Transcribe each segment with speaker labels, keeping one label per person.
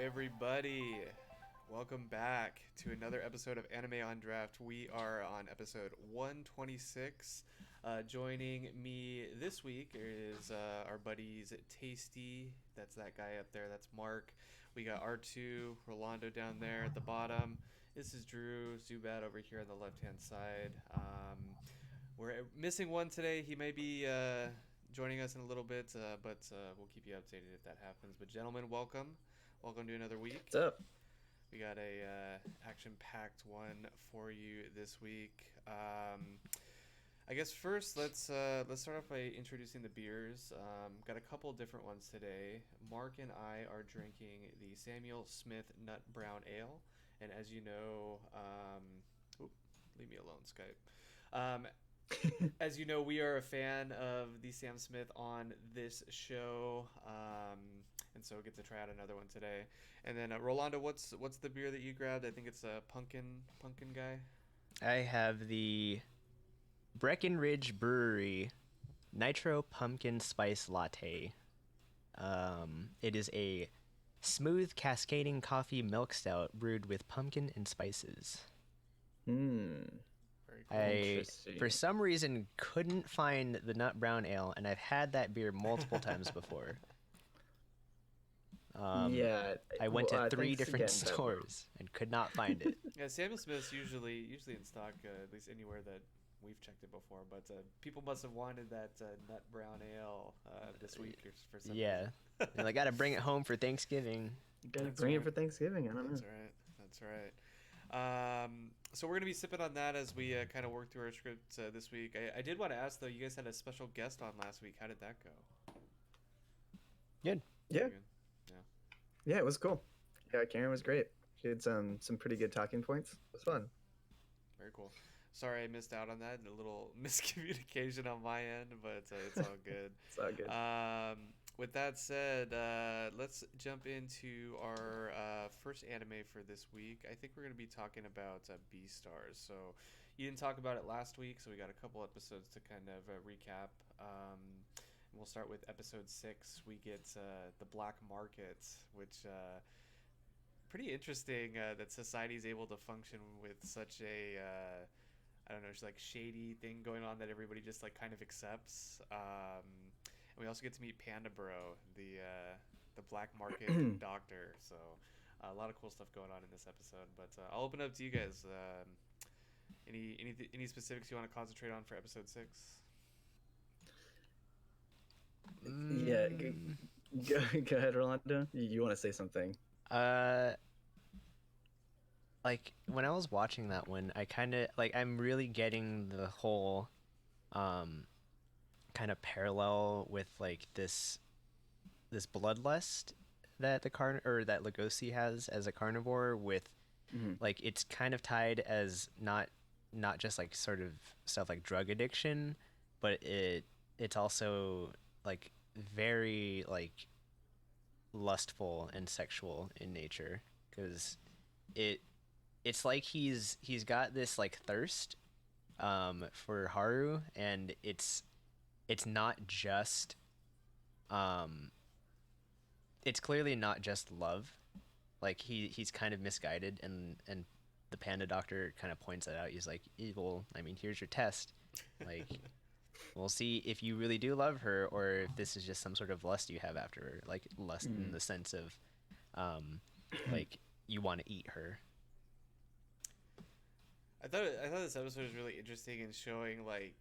Speaker 1: everybody? Welcome back to another episode of Anime on Draft. We are on episode 126. Joining me this week is our buddies Tasty. That's that guy up there. That's Mark. We got R2, Rolando down there at the bottom. This is Drew Zubat over here on the left-hand side. We're missing one today. He may be joining us in a little bit, but we'll keep you updated if that happens. But gentlemen, welcome. Welcome to another week.
Speaker 2: What's up?
Speaker 1: We got a action-packed one for you this week. I guess first let's start off by introducing the beers. Got a couple different ones today. Mark and I are drinking the Samuel Smith Nut Brown Ale, and as you know, leave me alone, Skype. As you know, we are a fan of the Sam Smith on this show, and so get to try out another one today. And then Rolando, what's the beer that you grabbed? I think it's a pumpkin guy.
Speaker 3: I have the Breckenridge Brewery Nitro Pumpkin Spice Latte. It is a smooth cascading coffee milk stout brewed with pumpkin and spices.
Speaker 1: Very cool.
Speaker 3: I, for some reason, couldn't find the Nut Brown Ale, and I've had that beer multiple times before. I went to 3 different stores and could not find it.
Speaker 1: Yeah, Samuel Smith's usually in stock, at least anywhere that we've checked it before. But people must have wanted that Nut Brown Ale this week or for some reason.
Speaker 3: And I got to bring it home for Thanksgiving.
Speaker 2: Gotta bring it for Thanksgiving. I don't
Speaker 1: know. That's right. So we're going to be sipping on that as we kind of work through our script this week. I did want to ask, though, you guys had a special guest on last week. How did that go?
Speaker 3: Good.
Speaker 2: Yeah.
Speaker 1: Good.
Speaker 2: Yeah, it was cool. Yeah, Karen was great. She had some pretty good talking points. It was fun.
Speaker 1: Very cool. Sorry I missed out on that. A little miscommunication on my end, but it's all good.
Speaker 2: It's all good.
Speaker 1: With that said, let's jump into our first anime for this week. I think we're going to be talking about Beastars. So you didn't talk about it last week, so we got a couple episodes to kind of recap. We'll start with episode 6. We get the black market, which pretty interesting that society is able to function with such a I don't know, just like shady thing going on that everybody just like kind of accepts. And we also get to meet Panda Bro, the black market doctor. So a lot of cool stuff going on in this episode. But I'll open it up to you guys. Any specifics you want to concentrate on for episode 6?
Speaker 2: Yeah, go ahead, Rolando. You want to say something?
Speaker 3: Like when I was watching that one, I kind of like I'm really getting the whole kind of parallel with like this bloodlust that that Lugosi has as a carnivore with like it's kind of tied as not just like sort of stuff like drug addiction, but it's also like very like lustful and sexual in nature, because it's like he's got this like thirst for Haru, and it's not just it's clearly not just love. Like he's kind of misguided, and the panda doctor kind of points that out. He's like, well, I mean, here's your test, like we'll see if you really do love her or if this is just some sort of lust you have after her, like lust in the sense of like you want to eat her.
Speaker 1: I thought this episode was really interesting in showing like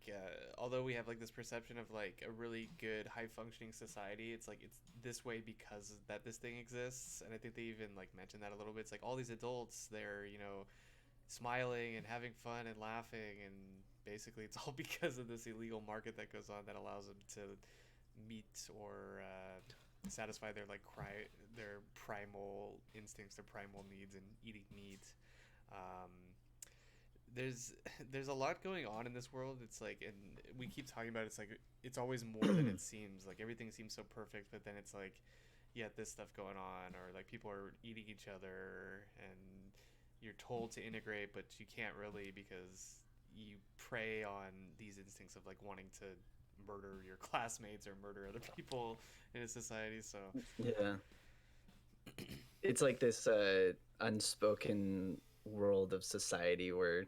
Speaker 1: although we have like this perception of like a really good high functioning society, it's like it's this way because that this thing exists. And I think they even like mentioned that a little bit. It's like all these adults, they're smiling and having fun and laughing, and basically it's all because of this illegal market that goes on that allows them to meet or satisfy their like their primal instincts, their primal needs in eating meat. There's a lot going on in this world. It's like, and we keep talking about it, it's like it's always more than it seems. Like everything seems so perfect, but then it's like this stuff going on, or like people are eating each other and you're told to integrate, but you can't really because you prey on these instincts of like wanting to murder your classmates or murder other people in a society. So
Speaker 2: yeah. it's like this unspoken world of society where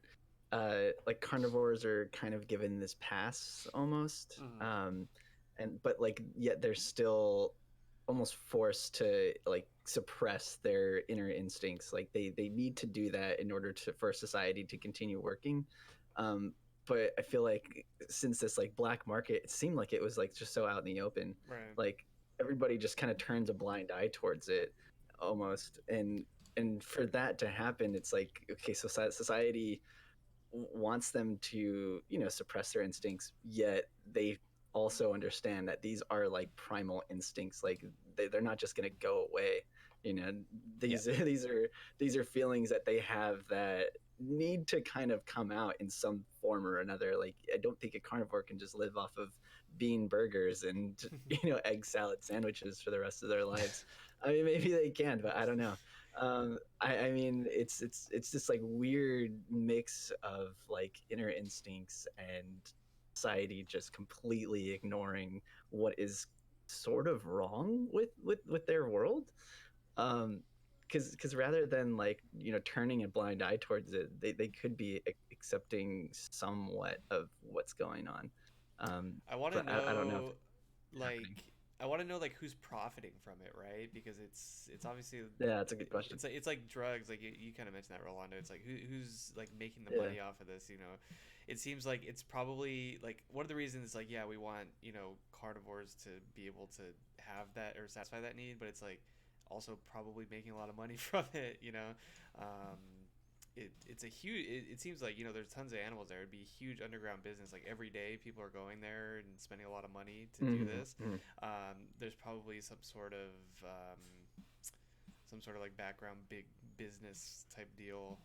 Speaker 2: like carnivores are kind of given this pass almost, and but like yet they're still almost forced to like suppress their inner instincts. Like they need to do that in order to for society to continue working. um but I feel like since this like black market, it seemed like it was like just so out in the open,
Speaker 1: Right.
Speaker 2: like everybody just kind of turns a blind eye towards it almost. And for that to happen, it's like, okay, so society wants them to, you know, suppress their instincts, yet they also understand that these are like primal instincts. Like they're not just going to go away, you know.
Speaker 3: Yeah.
Speaker 2: These are feelings that they have that need to kind of come out in some form or another. Like I don't think a carnivore can just live off of bean burgers and you know, egg salad sandwiches for the rest of their lives. I mean, maybe they can, but I don't know. I mean, it's this like weird mix of like inner instincts and society just completely ignoring what is sort of wrong with their world. Um, because rather than like, you know, turning a blind eye towards it, they could be accepting somewhat of what's going on.
Speaker 1: I want to
Speaker 2: But I don't know if
Speaker 1: know,
Speaker 2: it's happening.
Speaker 1: like, I want to know like who's profiting from it, right? Because it's obviously
Speaker 2: Yeah, that's a good question.
Speaker 1: it's like drugs. Like you kind of mentioned that, Rolando. It's like who's like making the
Speaker 2: Yeah.
Speaker 1: money off of this? You know, it seems like it's probably like one of the reasons. Like, yeah, we want, you know, carnivores to be able to have that or satisfy that need, but it's like also probably making a lot of money from it. You know, um, it's a huge. It seems like, you know, there's tons of animals there. It'd be a huge underground business. Like every day, people are going there and spending a lot of money to do
Speaker 2: Mm-hmm.
Speaker 1: this.
Speaker 2: Mm-hmm.
Speaker 1: There's probably some sort of like background big business type deal,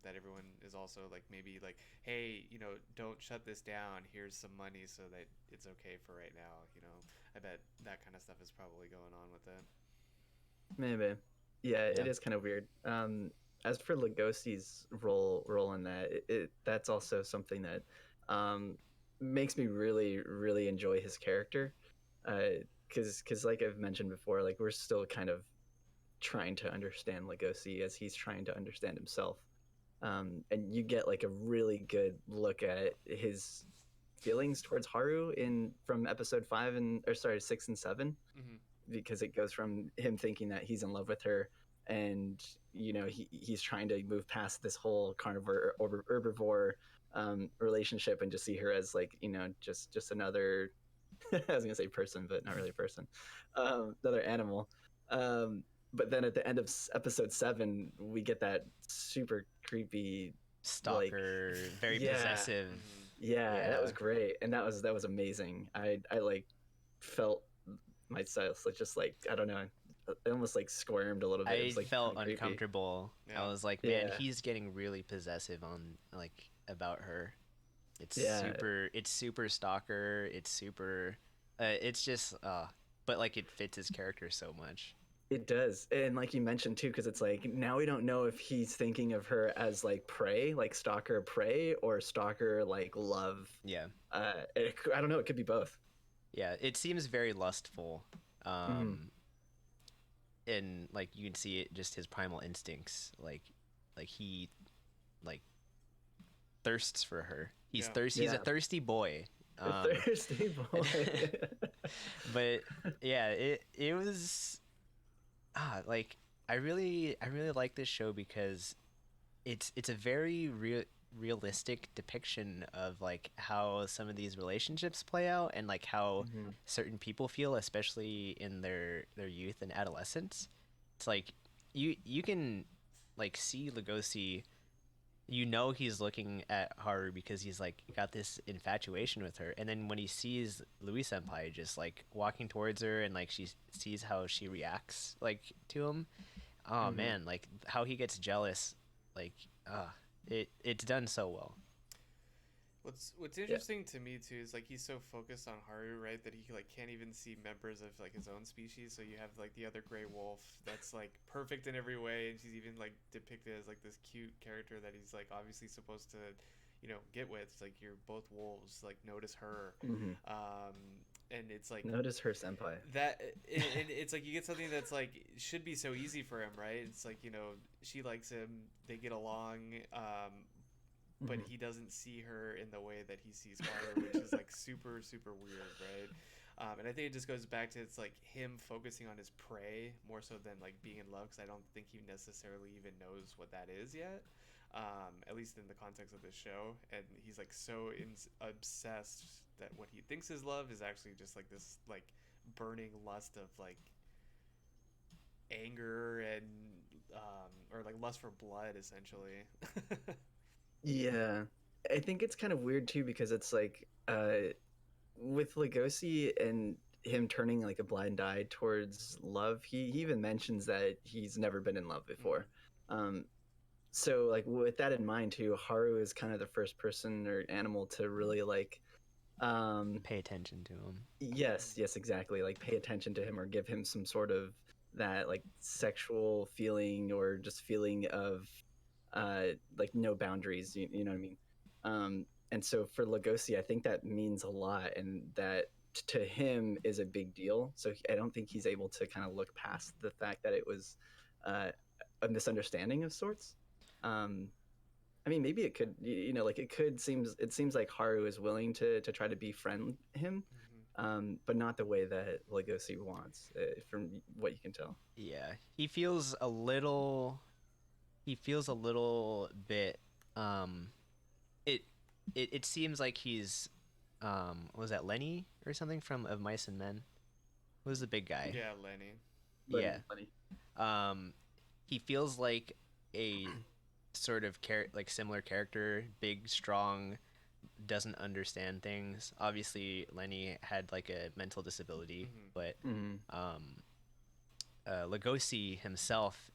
Speaker 1: that everyone is also like maybe like, hey, you know, don't shut this down. Here's some money so that it's okay for right now. You know, I bet that kind of stuff is probably going on with it.
Speaker 2: Maybe. Yeah,
Speaker 3: Yeah.
Speaker 2: it is kind of weird. As for Lugosi's role in that, that's also something that um, makes me really really enjoy his character. Because like I've mentioned before, like we're still kind of trying to understand Lugosi as he's trying to understand himself. And you get like a really good look at his feelings towards Haru in from episode 5 and or sorry 6 and 7,
Speaker 1: Mm-hmm.
Speaker 2: because it goes from him thinking that he's in love with her, and you know he's trying to move past this whole carnivore or herbivore relationship and just see her as like, you know, just another I was gonna say person, but not really a person, another animal. Um, but then at the end of episode 7, we get that super creepy, like,
Speaker 3: Stalker, very
Speaker 2: yeah,
Speaker 3: possessive.
Speaker 1: Mm-hmm.
Speaker 2: yeah, that
Speaker 3: Yeah.
Speaker 2: was great, and that was amazing. I like felt myself like just like I don't know, I almost like squirmed a little bit. It
Speaker 3: I
Speaker 2: was like
Speaker 3: felt
Speaker 2: kind of creepy.
Speaker 3: uncomfortable. I
Speaker 1: Yeah.
Speaker 3: was like, man,
Speaker 2: Yeah,
Speaker 3: he's getting really possessive on like about her.
Speaker 2: yeah,
Speaker 3: It's super stalker, it's super it's just but like it fits his character so much.
Speaker 2: it does. And like you mentioned too, because it's like now we don't know if he's thinking of her as like prey, like stalker prey, or stalker like love.
Speaker 3: Yeah.
Speaker 2: I don't know. It could be both.
Speaker 3: Yeah, it seems very lustful.
Speaker 2: Mm-hmm.
Speaker 3: Um and like you can see it just his primal instincts like he like thirsts for her.
Speaker 1: Yeah.
Speaker 3: He's a
Speaker 2: Yeah,
Speaker 3: thirsty boy.
Speaker 2: a
Speaker 3: Um
Speaker 2: thirsty boy.
Speaker 3: but yeah, it was like I really like this show because it's a very realistic depiction of like how some of these relationships play out and like how
Speaker 2: Mm-hmm.
Speaker 3: certain people feel, especially in their youth and adolescence. It's like you can like see Lugosi, you know he's looking at Haru because he's like got this infatuation with her, and then when he sees Louis Senpai just like walking towards her and like she sees how she reacts like to him, oh
Speaker 2: Mm-hmm.
Speaker 3: man, like how he gets jealous, like it's done so well.
Speaker 1: What's
Speaker 2: Yeah.
Speaker 1: interesting to me too is like he's so focused on Haru, right, that he like can't even see members of like his own species. So you have like the other gray wolf that's like perfect in every way, and she's even like depicted as like this cute character that he's like obviously supposed to, you know, get with. It's like you're both wolves, like notice her.
Speaker 2: Mm-hmm.
Speaker 1: Um, and it's like
Speaker 2: Notice her senpai.
Speaker 1: that and it's like you get something that's like should be so easy for him, right? It's like, she likes him, they get along, but he doesn't see her in the way that he sees Haru, which is like super super weird, right? And I think it just goes back to it's like him focusing on his prey more so than like being in love, because I don't think he necessarily even knows what that is yet, at least in the context of this show. And he's like so obsessed that what he thinks is love is actually just like this like burning lust of like anger and or like lust for blood essentially.
Speaker 2: Yeah. I think it's kind of weird too because it's like with Legosi and him turning like a blind eye towards love, he even mentions that he's never been in love before. Um, so like with that in mind too, Haru is kind of the first person or animal to really like
Speaker 3: Pay attention to him.
Speaker 2: yes, exactly, like pay attention to him or give him some sort of that like sexual feeling or just feeling of like no boundaries, you know what I mean? And so for Lugosi, I think that means a lot, and that to him is a big deal. So I don't think he's able to kind of look past the fact that it was uh, a misunderstanding of sorts. Um, I mean, maybe it could, like it seems like Haru is willing to try to befriend him, but not the way that Legosi wants, from what you can tell.
Speaker 3: Yeah, he feels a little bit it it seems like he's what was that, Lenny or something from Of Mice and Men? Who was the big guy?
Speaker 1: Yeah, Lenny.
Speaker 3: Yeah.
Speaker 2: Funny.
Speaker 3: Um he feels like a sort of like similar character, big, strong, doesn't understand things. Obviously, Lenny had like a mental disability, but
Speaker 2: Mm-hmm.
Speaker 3: um Lugosi himself,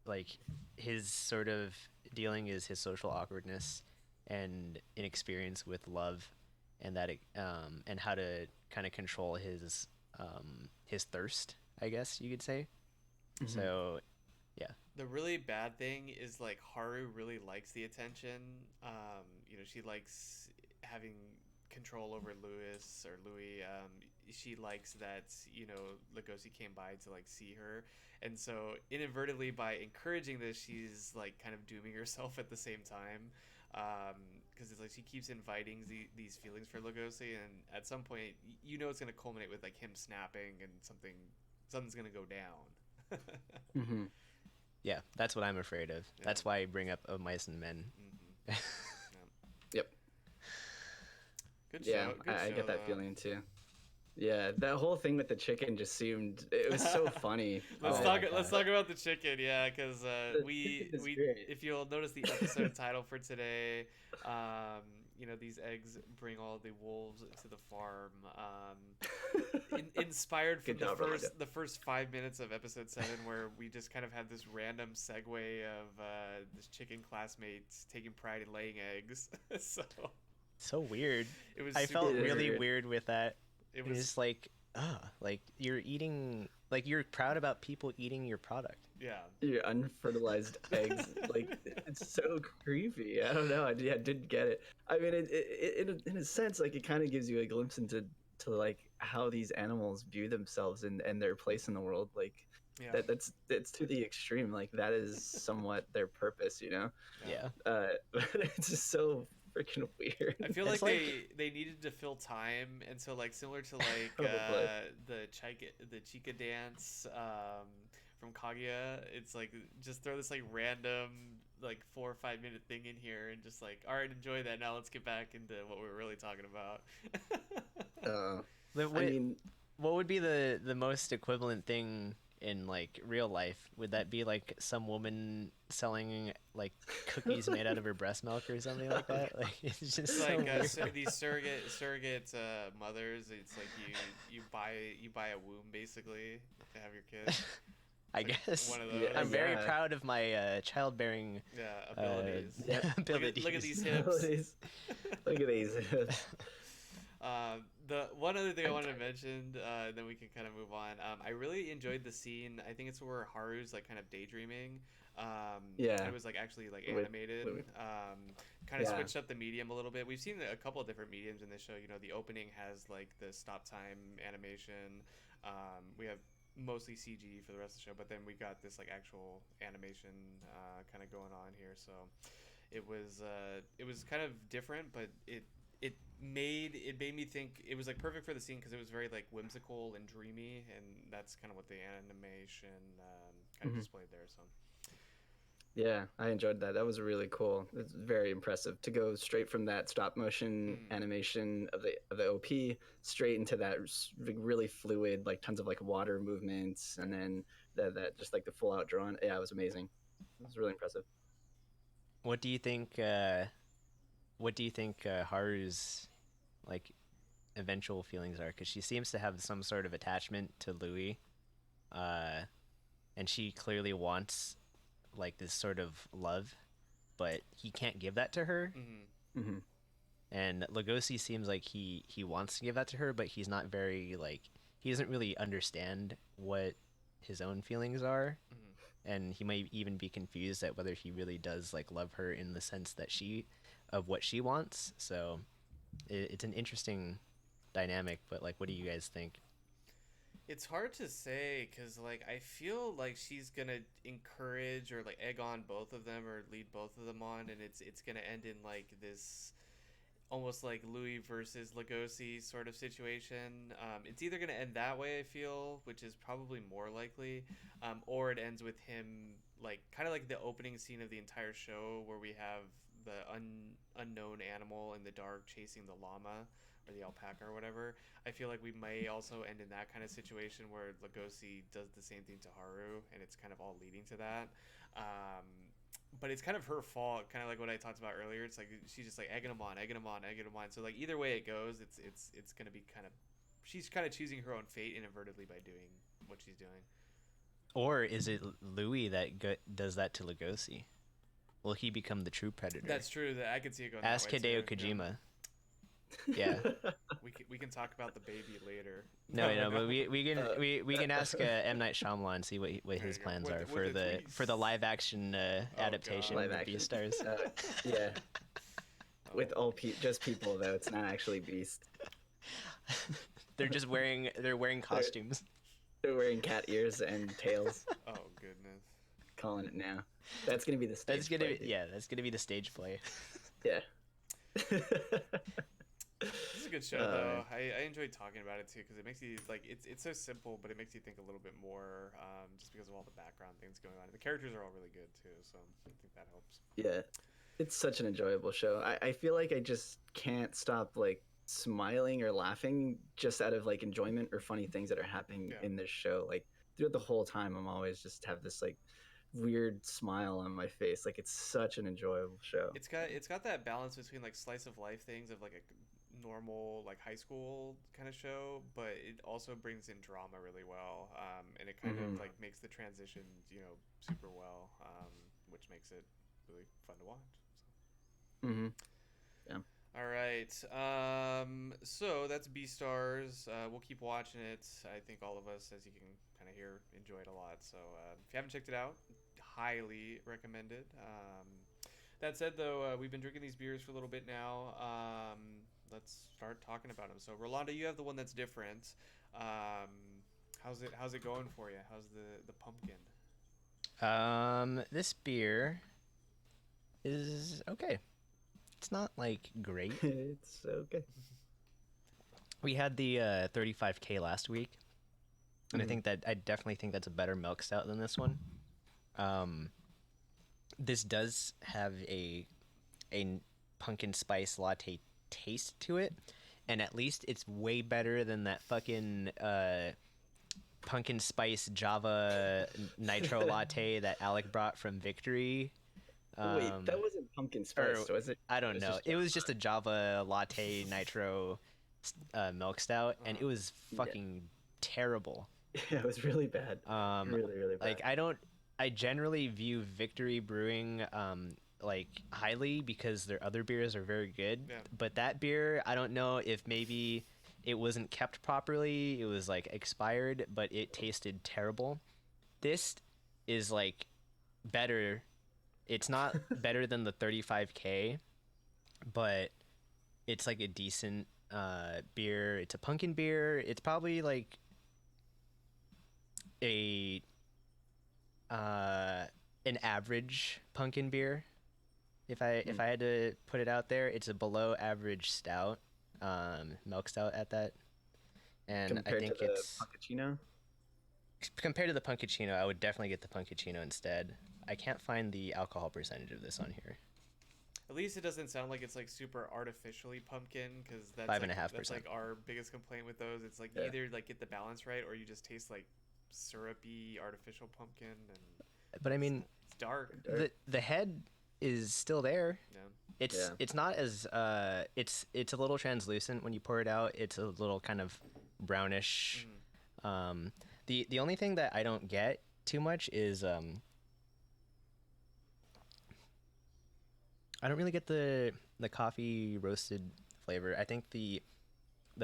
Speaker 3: like his sort of dealing is his social awkwardness and inexperience with love, and and how to kind of control his thirst, I guess you could say.
Speaker 2: Mm-hmm.
Speaker 3: So yeah.
Speaker 1: The really bad thing is like Haru really likes the attention. She likes having control over Louis or Louis. She likes that Legosi came by to like see her, and so inadvertently by encouraging this, she's like kind of dooming herself at the same time. Because it's like she keeps inviting these feelings for Legosi, and at some point, it's going to culminate with like him snapping and something's going to go down.
Speaker 2: Mm-hmm.
Speaker 3: Yeah, that's what I'm afraid of.
Speaker 1: Yeah.
Speaker 3: That's why I bring up Of Mice and Men.
Speaker 1: Yeah.
Speaker 2: Yep.
Speaker 1: Good
Speaker 2: Yeah,
Speaker 1: show. Good
Speaker 2: I
Speaker 1: show,
Speaker 2: get that
Speaker 1: though.
Speaker 2: feeling too. Yeah, that whole thing with the chicken just seemed, it was so funny.
Speaker 1: Let's
Speaker 3: Oh
Speaker 1: talk.
Speaker 3: my
Speaker 1: Let's
Speaker 3: God.
Speaker 1: talk about the chicken. Yeah, because
Speaker 2: The
Speaker 1: we
Speaker 2: chicken is
Speaker 1: we
Speaker 2: great.
Speaker 1: if you'll notice the episode title for today, these eggs bring all the wolves to the farm. Inspired from
Speaker 2: Good job, Rolando.
Speaker 1: the first 5 minutes of episode 7, where we just kind of had this random segue of this chicken classmates taking pride in laying eggs.
Speaker 3: So weird.
Speaker 1: It was.
Speaker 3: I felt
Speaker 1: super
Speaker 3: really
Speaker 2: weird.
Speaker 3: weird with that.
Speaker 1: It
Speaker 3: It
Speaker 1: was.
Speaker 3: was like, like you're eating, like you're proud about people eating your product.
Speaker 1: Yeah.
Speaker 2: Your unfertilized eggs, like it's so creepy. I don't know. I didn't get it. I mean, in a sense, like it kind of gives you a glimpse into like how these animals view themselves and their place in the world. Like
Speaker 1: Yeah.
Speaker 2: that's to the extreme. Like that is somewhat their purpose,
Speaker 3: Yeah.
Speaker 2: But it's just so freaking weird.
Speaker 1: I feel like
Speaker 3: It's like-
Speaker 1: they needed to fill time, and so like similar to like
Speaker 2: Probably.
Speaker 1: the Chica dance from Kaguya, it's like just throw this like random like 4 or 5 minute thing in here, and just like, all right, enjoy that. Now let's get back into what we're really talking about.
Speaker 3: The
Speaker 2: I
Speaker 3: way-
Speaker 2: mean,
Speaker 3: what would be the most equivalent thing in like real life? Would that be like some woman selling like cookies made out of her breast milk or something like that? Like it's just
Speaker 1: It's
Speaker 3: so
Speaker 1: like
Speaker 3: weird.
Speaker 1: these surrogate mothers. It's like you buy a womb basically to have your kid.
Speaker 3: I
Speaker 1: like
Speaker 3: guess
Speaker 1: one of
Speaker 2: Yeah,
Speaker 3: I'm very
Speaker 2: yeah.
Speaker 3: proud of my childbearing
Speaker 1: Yeah, abilities.
Speaker 3: abilities.
Speaker 1: Look at these hips.
Speaker 2: Look at these.
Speaker 1: The one other thing I wanted to mention, then we can kind of move on. I really enjoyed the scene. I think it's where Haru's like kind of daydreaming.
Speaker 2: Yeah.
Speaker 1: It was like actually like
Speaker 2: With-
Speaker 1: animated.
Speaker 2: with-
Speaker 1: kind of
Speaker 2: Yeah.
Speaker 1: switched up the medium a little bit. We've seen a couple of different mediums in this show. You know, the opening has like the stop time animation. We have mostly CG for the rest of the show, but then we got this like actual animation kind of going on here. So it was kind of different, but it made me think it was like perfect for the scene because it was very like whimsical and dreamy, and that's kind of what the animation kind of
Speaker 2: Mhm.
Speaker 1: displayed there. So
Speaker 2: Yeah, I enjoyed that. That was really cool. It's very impressive to go straight from that stop motion
Speaker 1: mm,
Speaker 2: animation of the OP straight into that really fluid, like tons of like water movements, and
Speaker 1: yeah.
Speaker 2: then that just like the full out drawn. Yeah, it was amazing. It was really impressive.
Speaker 3: What do you think? What do you think Haru's like eventual feelings are? Because she seems to have some sort of attachment to Louis, uh, and she clearly wants like this sort of love, but he can't give that to her.
Speaker 1: Mm-hmm.
Speaker 2: Hmm.
Speaker 3: And Lugosi seems like he wants to give that to her, but he's not very like he doesn't really understand what his own feelings are,
Speaker 1: Mm-hmm.
Speaker 3: and he might even be confused at whether he really does like love her in the sense that she of what she wants. So it's an interesting dynamic, but like, what do you guys think?
Speaker 1: It's hard to say because like I feel like she's gonna encourage or like egg on both of them or lead both of them on, and it's gonna end in like this almost like Louis versus Lugosi sort of situation. It's either going to end that way, I feel, which is probably more likely, or it ends with him like kind of like the opening scene of the entire show where we have the unknown animal in the dark chasing the llama or the alpaca or whatever. I feel like we may also end in that kind of situation where Lugosi does the same thing to Haru, and it's kind of all leading to that. Um, but it's kind of her fault, kind of like what I talked about earlier. It's like she's just like egging him on, egging him on, egging him on. So like either way it goes, it's gonna be kind of she's kind of choosing her own fate inadvertently by doing what she's doing.
Speaker 3: Or is it Louis that does that to Lugosi? Will he become the true predator?
Speaker 1: That's true. That I could see it going that
Speaker 3: Ask
Speaker 1: way too.
Speaker 3: Hideo
Speaker 1: Yeah.
Speaker 3: Kojima. Yeah.
Speaker 1: We can talk about the baby later.
Speaker 3: No, no, but
Speaker 2: Uh,
Speaker 3: we can ask M Night Shyamalan and see what
Speaker 1: There
Speaker 3: his
Speaker 1: you go.
Speaker 3: plans
Speaker 1: With
Speaker 3: are
Speaker 1: with a
Speaker 3: for the
Speaker 1: twist.
Speaker 3: live action
Speaker 1: Oh
Speaker 3: adaptation
Speaker 1: god.
Speaker 2: Live
Speaker 3: of
Speaker 2: action.
Speaker 3: Beastars.
Speaker 2: Yeah, with
Speaker 1: Oh.
Speaker 2: just people though. It's not actually Beast.
Speaker 3: They're wearing
Speaker 2: They're
Speaker 3: costumes.
Speaker 2: they're wearing cat ears and tails.
Speaker 1: Oh goodness.
Speaker 2: Calling it now. That's gonna be the stage
Speaker 3: That's gonna
Speaker 2: play,
Speaker 3: be
Speaker 2: dude.
Speaker 3: yeah, that's gonna be the stage play.
Speaker 2: Yeah.
Speaker 1: This is a good show though. I enjoyed talking about it too because it makes you like it's so simple, but it makes you think a little bit more just because of all the background things going on. The characters are all really good too, so I think that helps.
Speaker 2: Yeah. It's such an enjoyable show. I feel like I just can't stop like smiling or laughing just out of like enjoyment or funny things that are happening
Speaker 1: Yeah.
Speaker 2: in this show. Like throughout the whole time I'm always just have this like weird smile on my face. Like it's such an enjoyable show.
Speaker 1: It's got that balance between like slice of life things of like a normal like high school kind of show, but it also brings in drama really well, and it kind of
Speaker 2: Mhm.
Speaker 1: like makes the transition super well, which makes it really fun to watch.
Speaker 2: Mhm. Yeah.
Speaker 1: All right, so that's Beastars. We'll keep watching it. I think all of us, as you can kind of hear, enjoy it a lot. So if you haven't checked it out, highly recommended. That said, though, we've been drinking these beers for a little bit now. Let's start talking about them. So, Rolanda, you have the one that's different. How's it going for you? How's the pumpkin?
Speaker 3: This beer is okay. It's not like great.
Speaker 2: It's okay.
Speaker 3: We had the 35K last week, and
Speaker 2: Mhm.
Speaker 3: I definitely think that's a better milk stout than this one. Um, this does have a pumpkin spice latte taste to it, and at least it's way better than that fucking pumpkin spice Java nitro latte that Alec brought from Victory.
Speaker 2: Wait, that wasn't pumpkin
Speaker 3: Or
Speaker 2: spice, was it?
Speaker 3: I
Speaker 2: It
Speaker 3: don't
Speaker 2: was
Speaker 3: know.
Speaker 2: just
Speaker 3: It was just a Java latte nitro milk stout, and it
Speaker 1: Uh-huh.
Speaker 3: was
Speaker 2: yeah.
Speaker 3: fucking terrible.
Speaker 2: Yeah, it was really bad.
Speaker 3: Um,
Speaker 2: Really, really bad.
Speaker 3: like I generally view Victory Brewing like highly because their other beers are very good.
Speaker 1: Yeah.
Speaker 3: But that beer, I don't know if maybe it wasn't kept properly. It was like expired, but it tasted terrible. This is like better. It's not better than the 35K, but it's like a decent beer. It's a pumpkin beer. It's probably like a uh, an average pumpkin beer. If I had to put it out there, it's a below average stout, milk stout at that. And I
Speaker 2: Compared to
Speaker 3: think
Speaker 2: the
Speaker 3: it's
Speaker 2: Puccino.
Speaker 3: compared to the Punkachino, I would definitely get the Punkachino instead. I can't find the alcohol percentage of this on here.
Speaker 1: At least it doesn't sound like it's like super artificially pumpkin, because
Speaker 3: Five and a half
Speaker 1: that's
Speaker 3: percent.
Speaker 1: like our biggest complaint with those. It's like you
Speaker 2: Yeah.
Speaker 1: either like get the balance right, or you just taste like syrupy artificial pumpkin, and
Speaker 3: But I mean,
Speaker 1: it's dark.
Speaker 3: the head is still there.
Speaker 1: Yeah.
Speaker 3: It's not as it's a little translucent when you pour it out. It's a little kind of brownish. The only thing that I don't get too much is I don't really get the coffee roasted flavor. I think the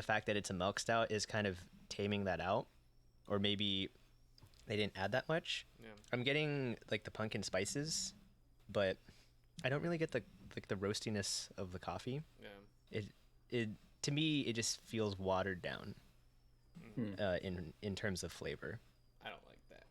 Speaker 3: fact that it's a milk stout is kind of taming that out, or maybe they didn't add that much.
Speaker 1: Yeah.
Speaker 3: I'm getting like the pumpkin spices, but I don't really get the like the roastiness of the coffee.
Speaker 1: Yeah.
Speaker 3: It to me it just feels watered down in terms of flavor.
Speaker 1: I don't like that.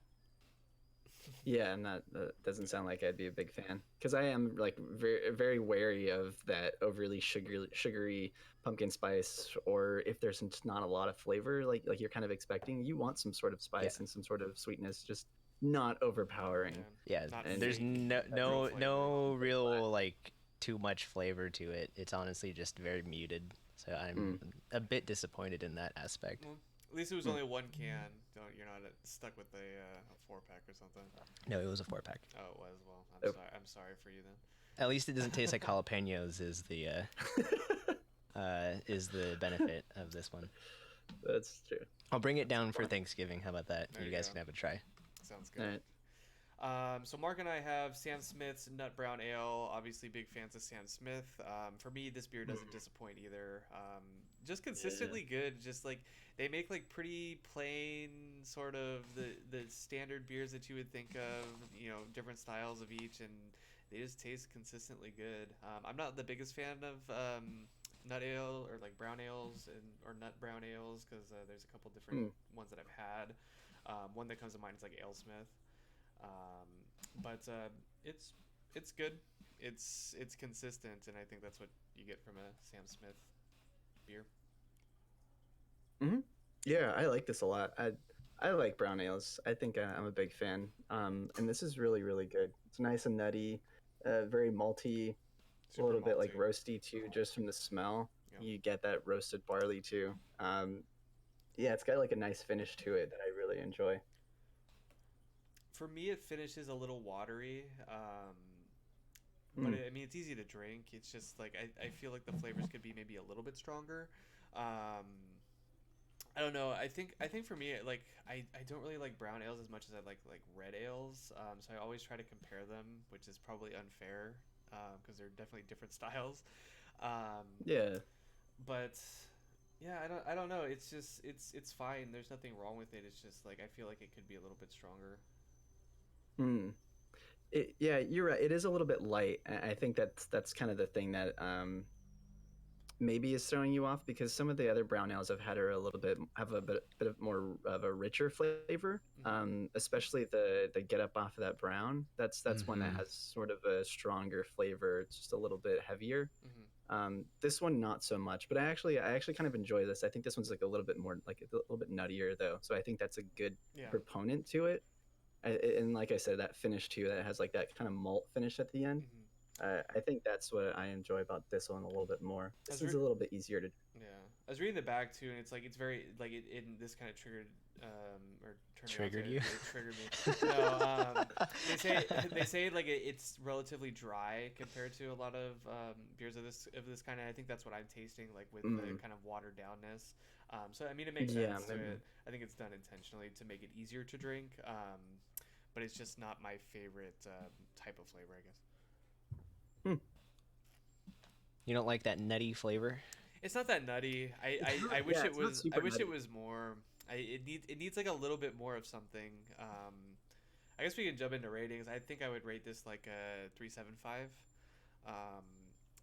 Speaker 2: Yeah, and that doesn't sound like I'd be a big fan, because I am like very very wary of that overly sugary pumpkin spice, or if there's just not a lot of flavor, like you're kind of expecting. You want some sort of spice and some sort of sweetness, just not overpowering.
Speaker 3: Yeah,
Speaker 1: Not
Speaker 3: there's
Speaker 1: fake,
Speaker 3: no
Speaker 1: real flavor.
Speaker 3: real like too much flavor to it. It's honestly just very muted. So I'm a bit disappointed in that aspect.
Speaker 1: Well, at least it was only one can. You're not stuck with a 4-pack or something.
Speaker 3: No, it was a 4-pack.
Speaker 1: Oh, it was. Well, I'm sorry for you then.
Speaker 3: At least it doesn't taste like jalapenos is the benefit of this one.
Speaker 2: That's true.
Speaker 3: I'll bring it down for Thanksgiving. How about that?
Speaker 1: There
Speaker 3: You
Speaker 1: you
Speaker 3: guys
Speaker 1: go.
Speaker 3: can have a try.
Speaker 1: Sounds
Speaker 2: All
Speaker 1: good.
Speaker 2: right.
Speaker 1: So Mark and I have Sam Smith's Nut Brown Ale. Obviously, big fans of Sam Smith. For me, this beer doesn't disappoint either. Just consistently good. Just like they make like pretty plain sort of the standard beers that you would think of. You know, different styles of each, and they just taste consistently good. I'm not the biggest fan of nut ale or like brown ales or nut brown ales, because there's a couple different ones that I've had. One that comes to mind is like AleSmith. But it's good. It's consistent, and I think that's what you get from a Sam Smith beer.
Speaker 2: Yeah, I like this a lot. I like brown ales. I think I'm a big fan. And this is really really good. It's nice and nutty, very malty,
Speaker 1: Super
Speaker 2: a little bit like
Speaker 1: malty.
Speaker 2: roasty too, just from the smell.
Speaker 1: Yeah.
Speaker 2: You get that roasted barley too. Yeah, it's got like a nice finish to it that I really enjoy.
Speaker 1: For me, it finishes a little watery. But I mean, it's easy to drink. It's just like I feel like the flavors could be maybe a little bit stronger. I don't know. I think for me, like I don't really like brown ales as much as I like red ales. So I always try to compare them, which is probably unfair because they're definitely different styles.
Speaker 2: Yeah.
Speaker 1: But yeah, I don't know. It's just it's fine. There's nothing wrong with it. It's just like I feel like it could be a little bit stronger.
Speaker 2: Yeah, you're right. It is a little bit light. I think that's kind of the thing that maybe is throwing you off, because some of the other brown ales I've had are a little bit have a bit of more of a richer flavor. Especially the get up off of that brown. That's one that has sort of a stronger flavor. It's just a little bit heavier. This one not so much, but I actually kind of enjoy this. I think this one's like a little bit more like a little bit nuttier though. So I think that's a good proponent to it. And like I said, that finish too, that has like that kind of malt finish at the end. I think that's what I enjoy about this one a little bit more. This is a little bit easier to.
Speaker 1: Yeah, I was reading the back too, and it's like it's very like this kind of triggered or
Speaker 3: triggered you.
Speaker 1: It triggered me. No, they say like it's relatively dry compared to a lot of beers of this kind. And I think that's what I'm tasting, like with the kind of watered downness. So I mean, it makes sense to it. I think it's done intentionally to make it easier to drink. But it's just not my favorite type of flavor, I guess.
Speaker 3: You don't like that nutty flavor?
Speaker 1: It's not that nutty. I wish it was. I wish it was more. It needs like a little bit more of something. I guess we can jump into ratings. I think I would rate this like a 3.75.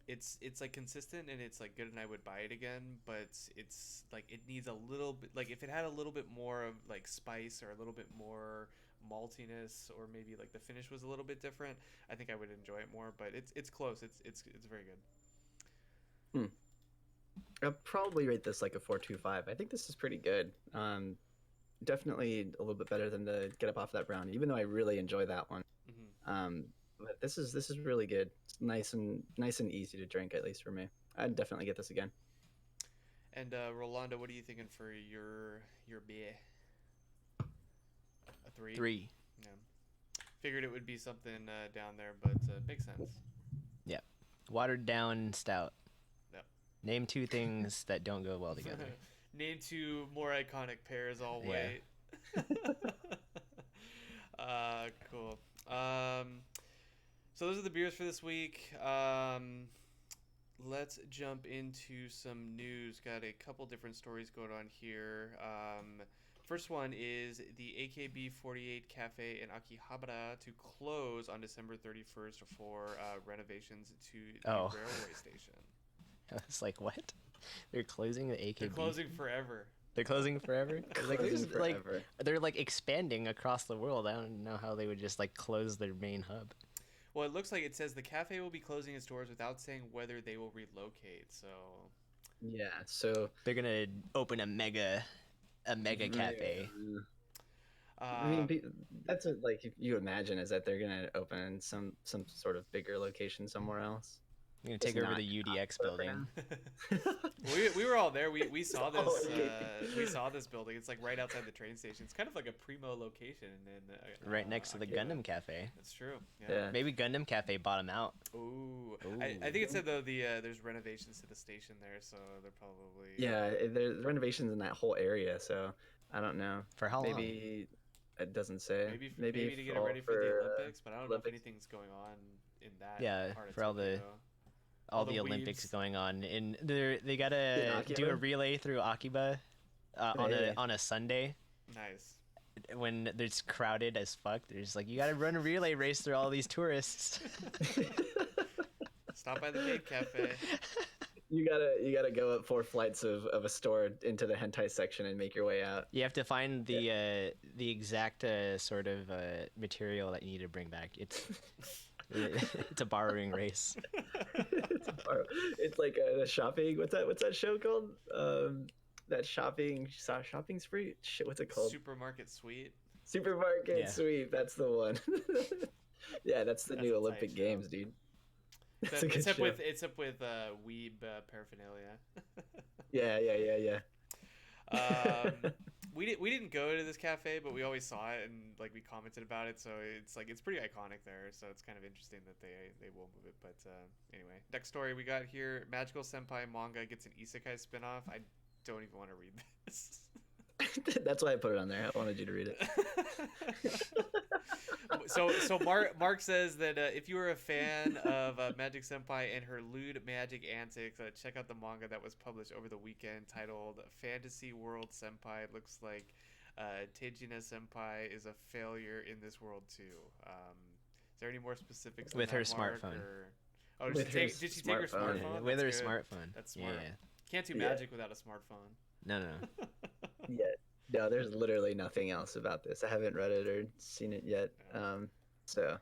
Speaker 1: it's like consistent and it's like good and I would buy it again, but it's like it needs a little bit, like if it had a little bit more of like spice or a little bit more maltiness, or maybe like the finish was a little bit different, I think I would enjoy it more. But it's close. It's very good.
Speaker 2: Hmm. I'll probably rate this like a 4.25. I think this is pretty good. Definitely a little bit better than the Get Up Off That Brownie, even though I really enjoy that one.
Speaker 1: Hmm.
Speaker 2: But this is really good. It's nice and easy to drink, at least for me. I'd definitely get this again.
Speaker 1: And Rolando, what are you thinking for your beer? A three?
Speaker 3: 3.
Speaker 1: Yeah. Figured it would be something down there, but makes sense.
Speaker 3: Yeah. Watered down stout.
Speaker 1: Yep.
Speaker 3: Name 2 things that don't go well together.
Speaker 1: Name 2 more iconic pairs. All
Speaker 3: Yeah.
Speaker 1: wait. Cool. So those are the beers for this week. Let's jump into some news. Got a couple different stories going on here. First one is the AKB 48 Cafe in Akihabara to close on December 31st for renovations to the
Speaker 3: Oh.
Speaker 1: railway station.
Speaker 3: I was like, what? They're closing the AKB.
Speaker 1: They're closing forever.
Speaker 3: They're closing forever? Like,
Speaker 2: Closing
Speaker 3: there's, like,
Speaker 2: forever.
Speaker 3: they're like expanding across the world. I don't know how they would just like close their main hub.
Speaker 1: Well, it looks like it says the cafe will be closing its doors without saying whether they will relocate. So
Speaker 2: Yeah. So
Speaker 3: They're gonna open a mega cafe.
Speaker 2: I mean,
Speaker 1: um,
Speaker 2: that's what like you imagine is that they're gonna open some sort of bigger location somewhere else.
Speaker 3: They're gonna
Speaker 2: It's
Speaker 3: take over
Speaker 2: not
Speaker 3: the UDX
Speaker 2: for
Speaker 3: building.
Speaker 1: we were all there. We saw this.
Speaker 2: okay.
Speaker 1: We saw this building. It's like right outside the train station. It's kind of like a primo location,
Speaker 3: Right next to the
Speaker 1: Akiba.
Speaker 3: Gundam Cafe.
Speaker 1: That's true.
Speaker 2: Yeah.
Speaker 3: Maybe Gundam Cafe bought them out.
Speaker 1: Ooh.
Speaker 3: Ooh.
Speaker 1: I think it said though there's renovations to the station there, so they're probably
Speaker 2: Yeah, there's renovations in that whole area, so I don't know.
Speaker 3: For how long?
Speaker 2: Maybe it doesn't say.
Speaker 1: maybe to get it
Speaker 2: all
Speaker 1: ready for the Olympics, but I don't know if
Speaker 2: Olympics.
Speaker 1: anything's going on in that.
Speaker 3: Yeah,
Speaker 1: part of
Speaker 3: for all
Speaker 1: Tokyo.
Speaker 3: the- all the Olympics
Speaker 1: weebs.
Speaker 3: going on, and they gotta
Speaker 2: In
Speaker 3: do a
Speaker 2: Akiba?
Speaker 3: relay through Akiba
Speaker 2: Hey.
Speaker 3: on a Sunday
Speaker 1: Nice.
Speaker 3: when it's crowded as fuck. They're just like, you gotta run a relay race through all these tourists.
Speaker 1: Stop by the maid cafe.
Speaker 2: You gotta go up 4 flights of a store into the hentai section and make your way out.
Speaker 3: You have to find the exact sort of material that you need to bring back. It's a borrowing race.
Speaker 2: It's like a shopping. What's that show called? That shopping spree. Shit, what's it called?
Speaker 1: Supermarket suite.
Speaker 2: Supermarket
Speaker 3: Yeah.
Speaker 2: sweep. That's the one. Yeah, that's the
Speaker 1: That's
Speaker 2: new
Speaker 1: a tight
Speaker 2: Olympic
Speaker 1: show.
Speaker 2: Games, dude. That's a good
Speaker 1: Except
Speaker 2: show.
Speaker 1: with weeb paraphernalia.
Speaker 2: Yeah.
Speaker 1: We didn't go to this cafe, but we always saw it and like we commented about it. So it's pretty iconic there. So it's kind of interesting that they will move it. But anyway, next story we got here: Magical Senpai manga gets an isekai spinoff. I don't even want to read this.
Speaker 2: That's why I put it on there. I wanted you to read it.
Speaker 1: So Mark says that if you are a fan of Magic Senpai and her lewd magic antics, check out the manga that was published over the weekend titled Fantasy World Senpai. Looks like Teijina Senpai is a failure in this world too. Is there any more specifics on
Speaker 3: With her
Speaker 1: that, Mark,
Speaker 3: smartphone.
Speaker 1: or- Oh,
Speaker 2: With her
Speaker 1: did she take her
Speaker 2: smartphone.
Speaker 1: smartphone?
Speaker 3: With
Speaker 1: That's
Speaker 3: her
Speaker 1: good.
Speaker 3: smartphone.
Speaker 1: That's smart.
Speaker 3: Yeah.
Speaker 1: Can't do
Speaker 2: Yeah.
Speaker 1: magic without a smartphone.
Speaker 3: No.
Speaker 2: Yeah. No, there's literally nothing else about this. I haven't read it or seen it yet. So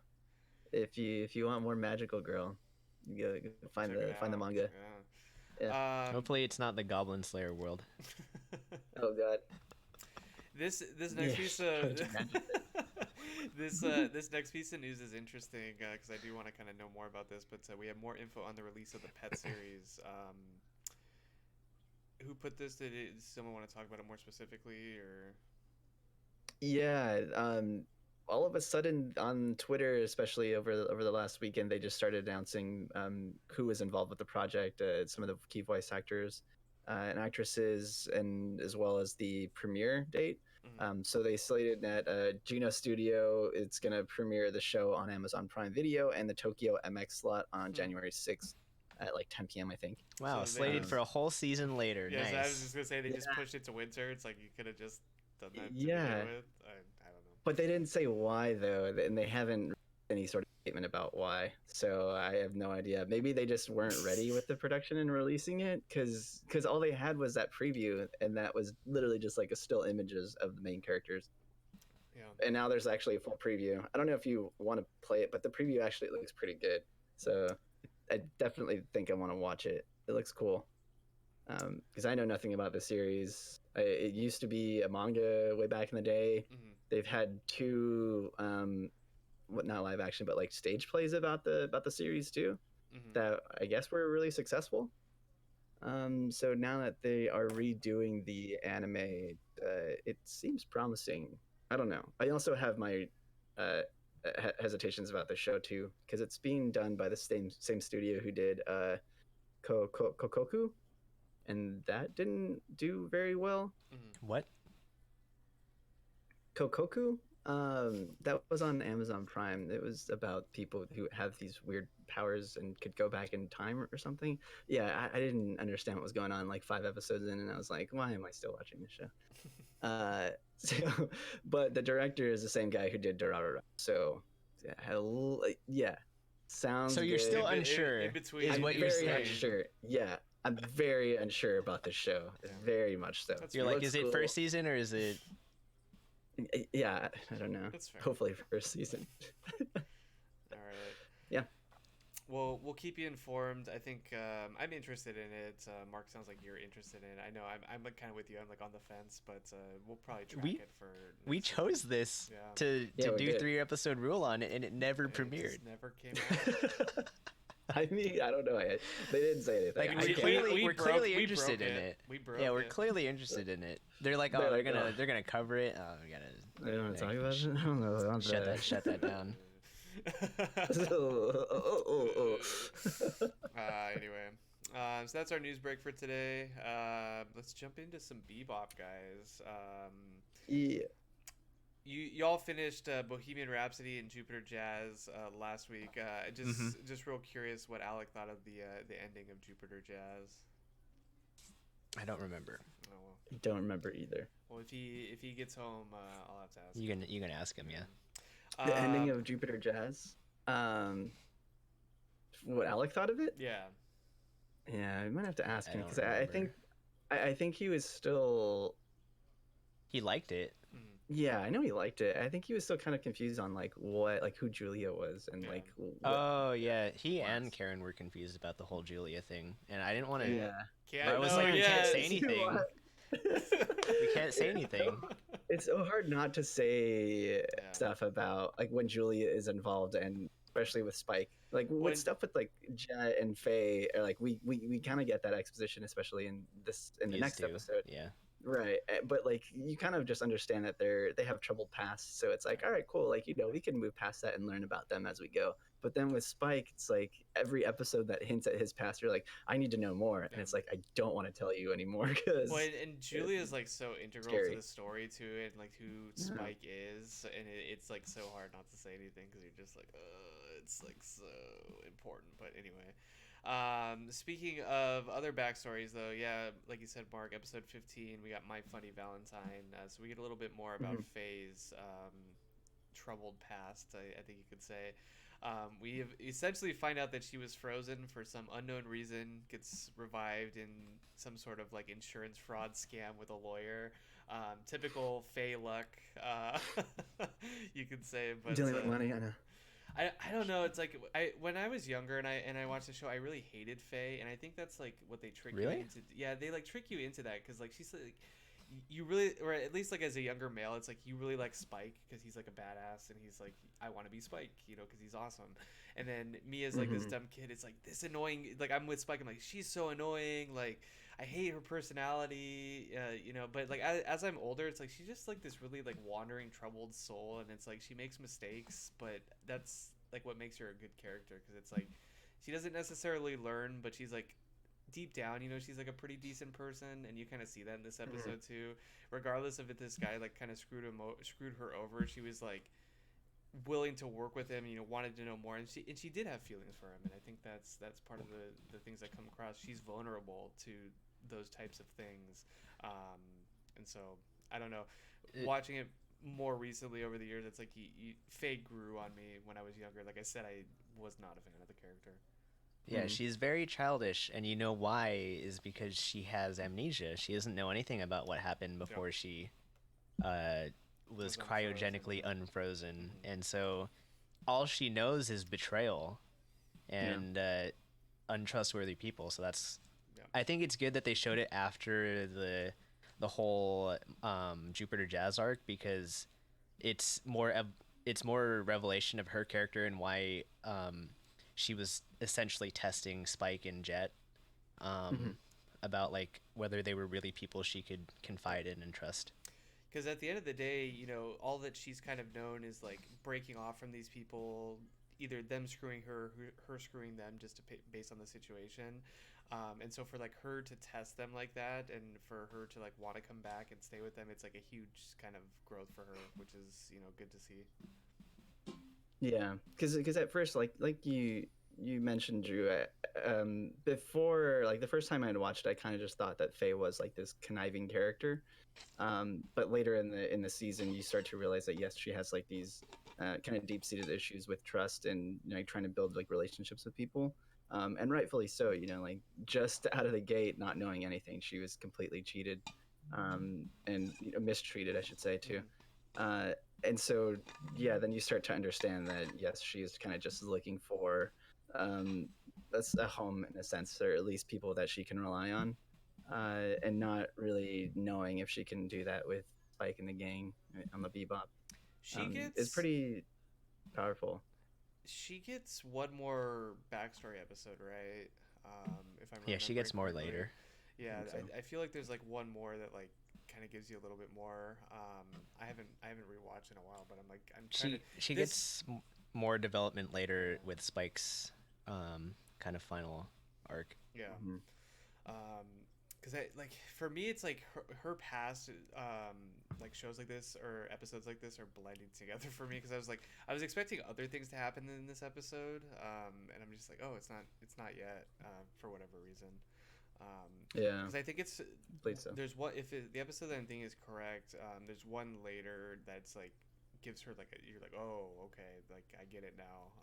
Speaker 2: if you want more magical girl, you go find
Speaker 1: Check it
Speaker 2: the
Speaker 1: out.
Speaker 2: manga.
Speaker 1: Yeah.
Speaker 3: Hopefully it's not the Goblin Slayer world.
Speaker 2: Oh god.
Speaker 1: This next
Speaker 2: Yeah.
Speaker 1: piece of this next piece of news is interesting because I do want to kind of know more about this. But we have more info on the release of the Pet series. Who put this? Does someone want to talk about it more specifically, or?
Speaker 2: Yeah, all of a sudden on Twitter, especially over the last weekend, they just started announcing who was involved with the project, some of the key voice actors and actresses, and as well as the premiere date. So they slated that Geno Studio, it's going to premiere the show on Amazon Prime Video and the Tokyo MX slot on January 6th at like 10 p.m. I think.
Speaker 3: Wow,
Speaker 1: So they-
Speaker 3: slated for a whole season later.
Speaker 1: Yeah, so I was
Speaker 3: Nice.
Speaker 1: just gonna say they just
Speaker 2: Yeah.
Speaker 1: pushed it to winter. It's like you could have just done that. To
Speaker 2: Yeah.
Speaker 1: begin with. I don't know.
Speaker 2: But they didn't say why though, and they haven't any sort of statement about why. So I have no idea. Maybe they just weren't ready with the production and releasing it because all they had was that preview, and that was literally just like a still images of the main characters.
Speaker 1: Yeah.
Speaker 2: And now there's actually a full preview. I don't know if you want to play it, but the preview actually looks pretty good. So I definitely think I want to watch it. It looks cool. Because I know nothing about the series. It used to be a manga way back in the day.
Speaker 1: Mm-hmm.
Speaker 2: They've had two, not live action, but like stage plays about the series too.
Speaker 1: Mm-hmm.
Speaker 2: That I guess were really successful. So now that they are redoing the anime, it seems promising. I don't know. I also have my hesitations about the show too, because it's being done by the same studio who did Kokoku, and that didn't do very well.
Speaker 1: Mm-hmm.
Speaker 3: What?
Speaker 2: Kokoku, that was on Amazon Prime. It was about people who have these weird powers and could go back in time or something. Yeah, I didn't understand what was going on like 5 episodes in, and I was like, why am I still watching this show? So, but the director is the same guy who did Durarara. So, yeah, sounds.
Speaker 3: So you're
Speaker 2: good.
Speaker 3: still unsure,
Speaker 1: in between,
Speaker 3: is
Speaker 2: I'm
Speaker 3: what you're
Speaker 2: very
Speaker 3: saying.
Speaker 2: unsure. Yeah, I'm very unsure about the show.
Speaker 1: Yeah.
Speaker 2: Very much so.
Speaker 1: That's
Speaker 3: You're
Speaker 1: fair.
Speaker 3: like,
Speaker 2: Looks
Speaker 3: is it
Speaker 2: cool.
Speaker 3: first season or is it?
Speaker 2: Yeah, I don't know.
Speaker 1: That's fair.
Speaker 2: Hopefully first season.
Speaker 1: All right.
Speaker 2: Yeah.
Speaker 1: Well, we'll keep you informed. I think I'm interested in it. Mark, sounds like you're interested in it. I know I'm like kind of with you. I'm like on the fence, but we'll probably track it for.
Speaker 3: We
Speaker 1: next
Speaker 3: chose
Speaker 1: season.
Speaker 3: this
Speaker 1: Yeah.
Speaker 3: to
Speaker 2: Yeah, we
Speaker 3: do
Speaker 2: did.
Speaker 3: 3 episode rule on it, and it never
Speaker 1: It
Speaker 3: premiered.
Speaker 1: just never came out.
Speaker 2: I mean, I don't know. They didn't say anything.
Speaker 3: Like
Speaker 2: I
Speaker 3: we're
Speaker 2: can't-
Speaker 3: clearly we're
Speaker 1: broke-
Speaker 3: clearly
Speaker 1: we
Speaker 3: interested
Speaker 1: broke
Speaker 3: in
Speaker 1: it.
Speaker 3: it.
Speaker 1: We broke
Speaker 3: Yeah, we're
Speaker 1: it.
Speaker 3: clearly interested in it. They're like, oh,
Speaker 2: They're
Speaker 3: they're
Speaker 2: like,
Speaker 3: gonna connect Oh, we gotta.
Speaker 2: I don't want to talk
Speaker 3: like,
Speaker 2: about it. I don't know. I don't
Speaker 3: Shut that down.
Speaker 2: Oh.
Speaker 1: Anyway, so that's our news break for today. Let's jump into some bebop, guys.
Speaker 2: Yeah.
Speaker 1: Y'all finished Bohemian Rhapsody and Jupiter Jazz last week. Just real curious what Alec thought of the ending of Jupiter Jazz.
Speaker 3: I don't remember.
Speaker 1: Oh well.
Speaker 2: I don't remember either.
Speaker 1: Well, if he gets home, I'll have to ask.
Speaker 3: You gonna ask him, yeah?
Speaker 2: The ending of Jupiter Jazz. What Alec thought of it?
Speaker 1: Yeah.
Speaker 2: Yeah, I might have to ask
Speaker 3: I
Speaker 2: him
Speaker 3: don't
Speaker 2: because I think I think he was still.
Speaker 3: He liked it.
Speaker 2: Yeah, I know he liked it. I think he was still kind of confused on like who Julia was and
Speaker 1: Yeah.
Speaker 2: like. What,
Speaker 3: Oh yeah, he
Speaker 2: was.
Speaker 3: and Karen were confused about the whole Julia thing, and I didn't want to.
Speaker 2: yeah.
Speaker 3: I was like, we can't say anything. We can't say anything.
Speaker 2: It's so hard not to say
Speaker 1: Yeah.
Speaker 2: stuff about like when Julia is involved, and especially with Spike. Like
Speaker 1: When-
Speaker 2: with stuff with like Jet and Faye, or like we kind of get that exposition, especially in the
Speaker 3: These
Speaker 2: next
Speaker 3: two.
Speaker 2: episode.
Speaker 3: Yeah.
Speaker 2: Right, but like you kind of just understand that they have troubled pasts, so it's like, all right, cool, like we can move past that and learn about them as we go. But then with Spike, it's like every episode that hints at his past, you're like, I need to know more, and it's like I don't want to tell you anymore because.
Speaker 1: Well, and Julia is like so integral
Speaker 2: Scary.
Speaker 1: to the story too, and like who Spike is, and it's like so hard not to say anything because you're just like, it's like so important. But anyway, speaking of other backstories, though, yeah, like you said, Mark, episode 15, we got My Funny Valentine, so we get a little bit more about Faye's troubled past, I think you could say. We have essentially find out that she was frozen for some unknown reason, gets revived in some sort of like insurance fraud scam with a lawyer. Typical Faye luck, you could say. But
Speaker 2: dealing with money, I know.
Speaker 1: I don't know. It's like when I was younger and I watched the show, I really hated Faye, and I think that's like what they trick you
Speaker 3: Really?
Speaker 1: into. Yeah, they like trick you into that because like she's like you really, or at least like as a younger male, it's like you really like Spike because he's like a badass and he's like I want to be Spike, because he's awesome. And then me as like this dumb kid, it's like this annoying. Like I'm with Spike, I'm like she's so annoying. Like I hate her personality, But like as I'm older, it's like she's just like this really like wandering, troubled soul, and it's like she makes mistakes, but that's like what makes her a good character because it's like she doesn't necessarily learn, but she's like deep down, she's like a pretty decent person, and you kind of see that in this episode too. Regardless of if this guy like kind of screwed her over, she was like willing to work with him, wanted to know more, and she did have feelings for him, and I think that's part of the things that come across. She's vulnerable to those types of things, and so I don't know. Watching it, more recently over the years, it's like Faye grew on me when I was younger. Like I said, I was not a fan of the character.
Speaker 3: Yeah, she's very childish, and you know why is because she has amnesia. She doesn't know anything about what happened
Speaker 1: Yep.
Speaker 3: before she uh, was
Speaker 1: Was unfrozen.
Speaker 3: cryogenically unfrozen,
Speaker 1: Hmm.
Speaker 3: and so all she knows is betrayal
Speaker 2: Yeah.
Speaker 3: and untrustworthy people. So that's
Speaker 1: Yeah.
Speaker 3: I think it's good that they showed it after the whole Jupiter Jazz arc because it's it's more revelation of her character and why she was essentially testing Spike and Jet
Speaker 2: Hmm.
Speaker 3: um, about like whether they were really people she could
Speaker 1: Yep.
Speaker 3: confide in and trust.
Speaker 1: Because at the end of the day, all that she's kind of known is like breaking off from these people, either them screwing her, her screwing them, just to based on the situation. And so for like her to test them like that, and for her to like want to come back and stay with them, it's like a huge kind of growth for her, which is good to see.
Speaker 2: Yeah, because at first, like you mentioned, Drew, before, like the first time I had watched it, I kind of just thought that Faye was like this conniving character. But later in the season, you start to realize that yes, she has like these kind of deep seated issues with trust and trying to build like relationships with people. And rightfully so. Like just out of the gate, not knowing anything, she was completely cheated, and mistreated, I should say too.
Speaker 1: Mm-hmm.
Speaker 2: Uh, and so yeah, then you start to understand that yes, she is kind of just looking for um, a home in a sense, or at least people that she can rely on, and not really knowing if she can do that with Spike and the gang on the Bebop.
Speaker 1: She
Speaker 2: Is
Speaker 1: gets
Speaker 2: pretty powerful.
Speaker 1: she gets one more backstory episode, right? If I'm
Speaker 3: Yeah, she
Speaker 1: remembering
Speaker 3: gets more
Speaker 1: correctly.
Speaker 3: later.
Speaker 2: I
Speaker 1: Yeah,
Speaker 2: think so.
Speaker 1: I feel like there's like one more that like kind of gives you a little bit more. I haven't rewatched in a while, but I'm trying to
Speaker 3: She
Speaker 1: this.
Speaker 3: gets more development later
Speaker 1: Yeah,
Speaker 3: with Spike's kind of final arc.
Speaker 1: yeah.
Speaker 2: Hmm.
Speaker 1: Um, because I like for me it's like her past like shows like this or episodes like this are blending together for me because I was expecting other things to happen in this episode and I'm just like, oh, it's not yet for whatever reason.
Speaker 2: Yeah,
Speaker 1: Because I think it's
Speaker 2: I believe so.
Speaker 1: there's what if the episode that I'm thinking is correct. There's one later that's like gives her like you're like, oh, okay, like I get it now.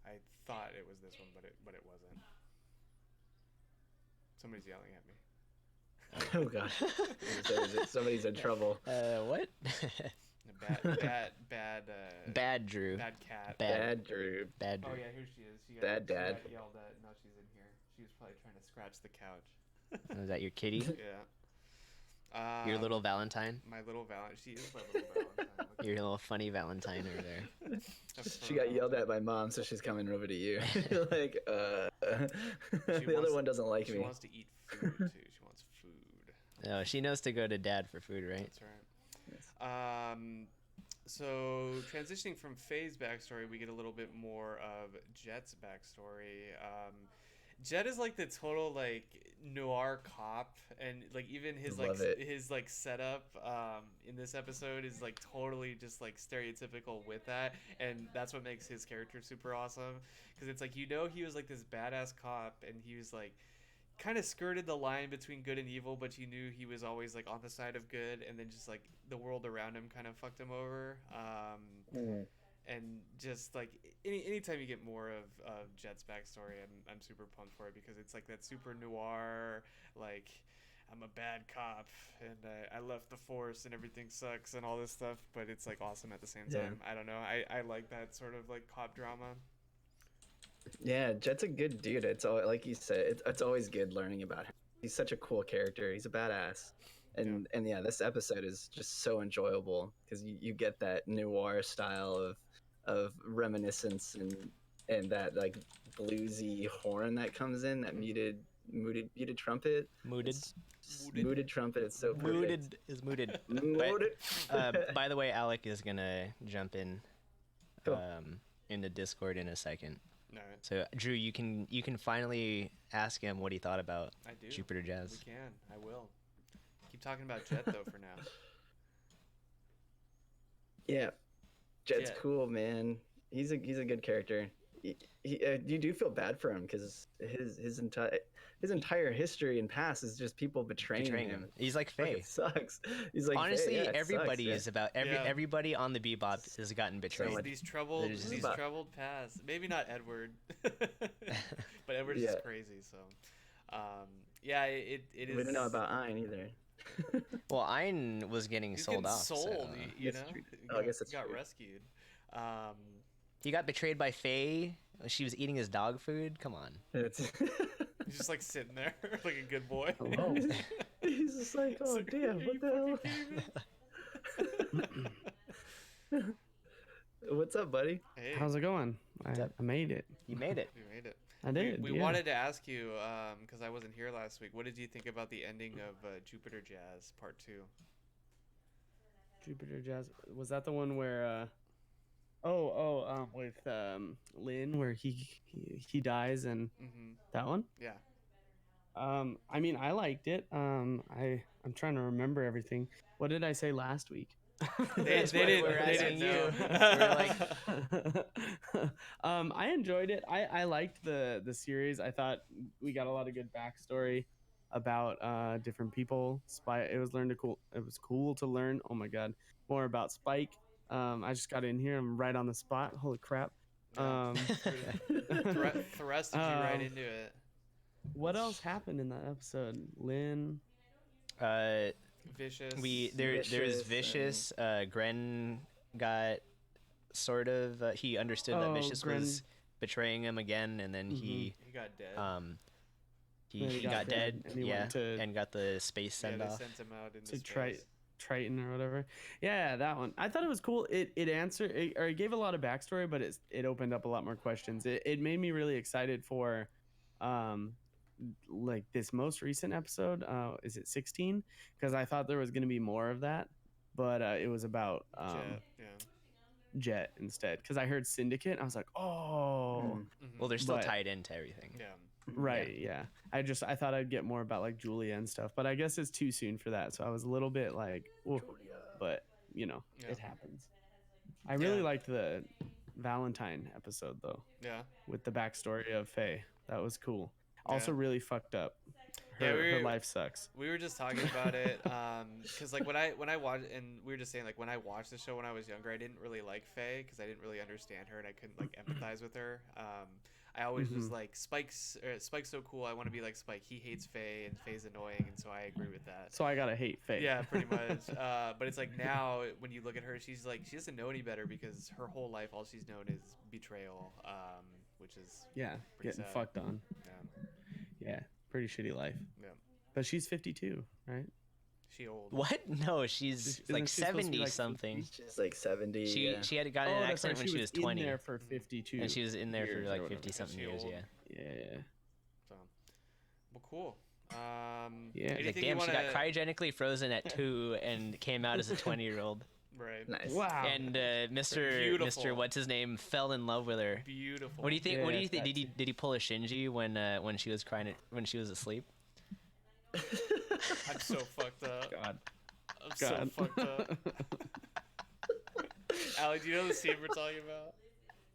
Speaker 1: I thought it was this one, but it wasn't. Somebody's yelling at me.
Speaker 2: Oh gosh, somebody's in trouble.
Speaker 3: What?
Speaker 1: A bad,
Speaker 3: Bad Drew.
Speaker 1: bad cat.
Speaker 3: Bad.
Speaker 2: Bad Drew.
Speaker 3: Bad
Speaker 1: Oh
Speaker 3: Drew.
Speaker 1: yeah, here she is.
Speaker 2: Bad
Speaker 1: She
Speaker 2: dad.
Speaker 1: got yelled at. Now she's in here. She was probably trying to scratch the couch.
Speaker 3: Is that your kitty?
Speaker 1: Yeah.
Speaker 3: Your little Valentine?
Speaker 1: My little Valentine. She is my little Valentine.
Speaker 3: Your little funny Valentine over there.
Speaker 1: A
Speaker 2: She
Speaker 1: fur
Speaker 2: got yelled at
Speaker 1: Valentine.
Speaker 2: by mom, so she's coming over to you. Like,
Speaker 1: She
Speaker 2: the
Speaker 1: wants.
Speaker 2: other one doesn't like
Speaker 1: She
Speaker 2: me.
Speaker 1: wants to eat food too. She wants food.
Speaker 3: Oh, she knows to go to dad for food, right?
Speaker 1: That's
Speaker 2: Yes.
Speaker 1: right. So transitioning from Faye's backstory, we get a little bit more of Jet's backstory. Jet is like the total like noir cop, and like even
Speaker 2: Love it.
Speaker 1: his like setup in this episode is like totally just like stereotypical with that, and that's what makes his character super awesome because it's like he was like this badass cop, and he was like kind of skirted the line between good and evil, but you knew he was always like on the side of good, and then just like the world around him kind of fucked him over.
Speaker 2: Mhm.
Speaker 1: And just like anytime you get more of Jet's backstory, I'm super pumped for it because it's like that super noir, like I'm a bad cop and I left the force and everything sucks and all this stuff, but it's like awesome at the same
Speaker 2: Yeah.
Speaker 1: time. I don't know. I like that sort of like cop drama.
Speaker 2: Yeah, Jet's a good dude. It's all like you said. It's always good learning about him. He's such a cool character. He's a badass.
Speaker 1: Yeah.
Speaker 2: And yeah, this episode is just so enjoyable because you get that noir style of reminiscence and that like bluesy horn that comes in, that
Speaker 1: Mhm.
Speaker 2: muted trumpet.
Speaker 3: Mooted.
Speaker 2: It's
Speaker 1: Mooted.
Speaker 2: muted trumpet. It's so perfect.
Speaker 3: Mooted is mooted.
Speaker 2: Muted.
Speaker 3: By the way, Alec is gonna jump in
Speaker 2: Cool.
Speaker 3: in the Discord in a second.
Speaker 1: All right.
Speaker 3: So Drew, you can finally ask him what he thought about
Speaker 1: I do.
Speaker 3: Jupiter
Speaker 1: We
Speaker 3: Jazz.
Speaker 1: can. I will. Keep talking about Jet though for now.
Speaker 2: Yeah, Jet's
Speaker 1: Jet.
Speaker 2: cool, man. He's a good character. you do feel bad for him because his entire history and past is just people betraying him.
Speaker 3: He's like
Speaker 2: Fucking
Speaker 3: Faye.
Speaker 2: sucks. He's like,
Speaker 3: Honestly,
Speaker 2: yeah, it
Speaker 3: everybody
Speaker 2: sucks,
Speaker 3: is about
Speaker 1: Yeah.
Speaker 3: everybody on the Bebop has gotten betrayed.
Speaker 2: much-
Speaker 1: These troubled,
Speaker 3: There's-
Speaker 1: these
Speaker 2: about-
Speaker 1: troubled past. Maybe not Edward, but Edward's
Speaker 2: Yeah.
Speaker 1: just crazy. So, yeah, it is.
Speaker 2: We don't know about Ein either.
Speaker 3: Well, Ein was getting
Speaker 1: He's
Speaker 3: sold
Speaker 1: getting
Speaker 3: off.
Speaker 1: sold.
Speaker 3: So.
Speaker 1: You
Speaker 2: That's
Speaker 1: know,
Speaker 2: true.
Speaker 1: He
Speaker 2: Oh, I guess that's
Speaker 1: got
Speaker 2: true.
Speaker 1: rescued.
Speaker 3: He got betrayed by Faye. She was eating his dog food. Come on.
Speaker 1: He's just like sitting there like a good boy.
Speaker 2: Oh, he's just like, oh
Speaker 1: It's like,
Speaker 2: damn,
Speaker 1: "Are you
Speaker 2: what the
Speaker 1: fucking kidding me?"
Speaker 2: hell? What's up, buddy?
Speaker 1: Hey,
Speaker 4: How's it going? I made it.
Speaker 3: You made it.
Speaker 1: we made it.
Speaker 4: I did.
Speaker 1: We
Speaker 4: yeah.
Speaker 1: wanted to ask you, because I wasn't here last week. What did you think about the ending of Jupiter Jazz Part 2?
Speaker 4: Jupiter Jazz. Was that the one where? With Lynn, where he dies, and
Speaker 1: Mm-hmm.
Speaker 4: that one.
Speaker 1: Yeah.
Speaker 4: I mean, I liked it. I'm trying to remember everything. What did I say last week?
Speaker 1: They didn't.
Speaker 3: we're
Speaker 1: They
Speaker 3: asking
Speaker 1: didn't
Speaker 3: you.
Speaker 1: know.
Speaker 3: We're like,
Speaker 4: I enjoyed it. I liked the series. I thought we got a lot of good backstory about different people. It was cool to learn. Oh my god, more about Spike. I just got in here. I'm right on the spot. Holy crap.
Speaker 1: Yeah. Thrusted you right
Speaker 4: Um,
Speaker 1: into it.
Speaker 4: What else happened in that episode? Lynn.
Speaker 1: Vicious.
Speaker 3: there's
Speaker 2: Vicious,
Speaker 3: Vicious. Gren got sort of. He understood that
Speaker 4: Oh,
Speaker 3: Vicious
Speaker 4: Gren.
Speaker 3: was betraying him again, and then
Speaker 1: He got dead.
Speaker 3: he got dead.
Speaker 4: and he
Speaker 3: Yeah,
Speaker 4: went to
Speaker 3: and got the space
Speaker 1: Yeah,
Speaker 3: send
Speaker 1: they
Speaker 3: off.
Speaker 1: sent him out into
Speaker 4: to
Speaker 1: space.
Speaker 4: Triton or whatever. Yeah, that one. I thought it was cool. It gave a lot of backstory, but it opened up a lot more questions. It made me really excited for, like this most recent episode. Is it 16? Because I thought there was going to be more of that, but it was about
Speaker 1: Jet, yeah.
Speaker 4: Jet instead. Because I heard Syndicate, I was like, oh,
Speaker 2: Mm.
Speaker 1: Mhm.
Speaker 3: Well, they're still
Speaker 4: But-
Speaker 3: tied into everything.
Speaker 1: Yeah.
Speaker 4: right, yeah. I thought I'd get more about like Julia and stuff, but I guess it's too soon for that. So I was a little bit like, ooh. But you know,
Speaker 1: Yeah.
Speaker 4: it happens. I really
Speaker 1: Yeah.
Speaker 4: liked the Valentine episode though,
Speaker 1: Yeah.
Speaker 4: with the backstory of Faye. That was cool. Also,
Speaker 1: Yeah.
Speaker 4: really fucked up.
Speaker 1: Yeah,
Speaker 4: Her life sucks.
Speaker 1: We were just talking about it, because like when I watched, and we were just saying like when I watched the show when I was younger, I didn't really like Faye because I didn't really understand her and I couldn't like empathize with her. I always was like Spike's so cool. I want to be like Spike. He hates Faye and Faye's annoying, and so I agree with that.
Speaker 4: So I gotta hate Faye.
Speaker 1: Yeah, pretty much. But it's like now when you look at her, she's like she doesn't know any better because her whole life all she's known is betrayal, which is
Speaker 4: Yeah,
Speaker 1: Pretty
Speaker 4: getting
Speaker 1: sad.
Speaker 4: fucked on.
Speaker 1: yeah,
Speaker 4: Yeah, pretty shitty life.
Speaker 1: yeah.
Speaker 4: But she's 52, right?
Speaker 1: She old.
Speaker 3: What? No, she's
Speaker 4: Isn't
Speaker 3: like
Speaker 4: she supposed to be,
Speaker 3: 70
Speaker 4: like,
Speaker 3: something.
Speaker 2: She's like 70.
Speaker 3: She
Speaker 2: yeah.
Speaker 3: she had gotten in an
Speaker 4: that's right,
Speaker 3: accident when she was
Speaker 4: in
Speaker 3: 20,
Speaker 4: there for 52.
Speaker 3: and she was in there for
Speaker 4: years or
Speaker 3: like
Speaker 4: whatever.
Speaker 3: 50 something
Speaker 1: she
Speaker 3: years.
Speaker 1: old?
Speaker 3: Yeah.
Speaker 4: Yeah.
Speaker 1: So, well, cool.
Speaker 4: Yeah.
Speaker 3: Like,
Speaker 1: Anything
Speaker 3: damn,
Speaker 1: you
Speaker 3: she
Speaker 1: wanna...
Speaker 3: got cryogenically frozen at 2 and came out as a 20-year-old.
Speaker 1: Right.
Speaker 2: Nice.
Speaker 4: Wow.
Speaker 3: And Mr.
Speaker 1: Beautiful.
Speaker 3: what's his name fell in love with her.
Speaker 1: Beautiful.
Speaker 3: What do you think?
Speaker 4: Yeah,
Speaker 3: What do you
Speaker 4: it's
Speaker 3: think?
Speaker 4: that
Speaker 3: Did he pull a Shinji when she was crying when she was asleep?
Speaker 1: I'm so fucked up.
Speaker 4: God.
Speaker 1: I'm so
Speaker 4: God.
Speaker 1: fucked up. Allie, do you know the scene we're talking about?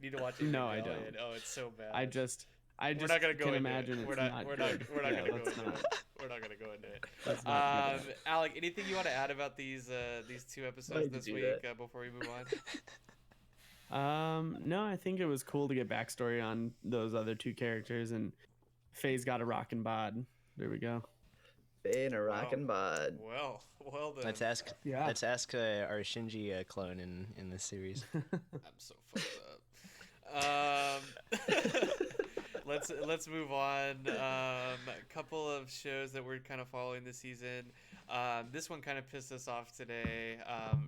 Speaker 1: You need to watch it.
Speaker 4: No, I
Speaker 1: Rebellion.
Speaker 4: don't.
Speaker 1: Oh, it's so bad.
Speaker 4: I just
Speaker 1: We're not gonna go
Speaker 4: can
Speaker 1: into
Speaker 4: imagine
Speaker 1: it.
Speaker 4: it's
Speaker 1: We're not.
Speaker 4: not
Speaker 1: We're not.
Speaker 4: good.
Speaker 1: We're not
Speaker 4: Yeah,
Speaker 1: gonna go
Speaker 4: let's
Speaker 1: into
Speaker 4: not.
Speaker 1: it. We're not gonna go into it.
Speaker 4: Let's not do
Speaker 1: Alec, anything you want to add about these two episodes
Speaker 2: Why'd you
Speaker 1: this
Speaker 2: do
Speaker 1: week
Speaker 2: that?
Speaker 1: before we move on?
Speaker 4: No, I think it was cool to get backstory on those other two characters, and Faye's got a rockin' bod. There we go.
Speaker 2: Faye and a rockin' bod.
Speaker 1: Well then.
Speaker 3: Let's ask.
Speaker 4: Yeah.
Speaker 3: Let's ask our Shinji clone in this series.
Speaker 1: I'm so fucked up. Let's move on. A couple of shows that we're kind of following this season. This one kind of pissed us off today.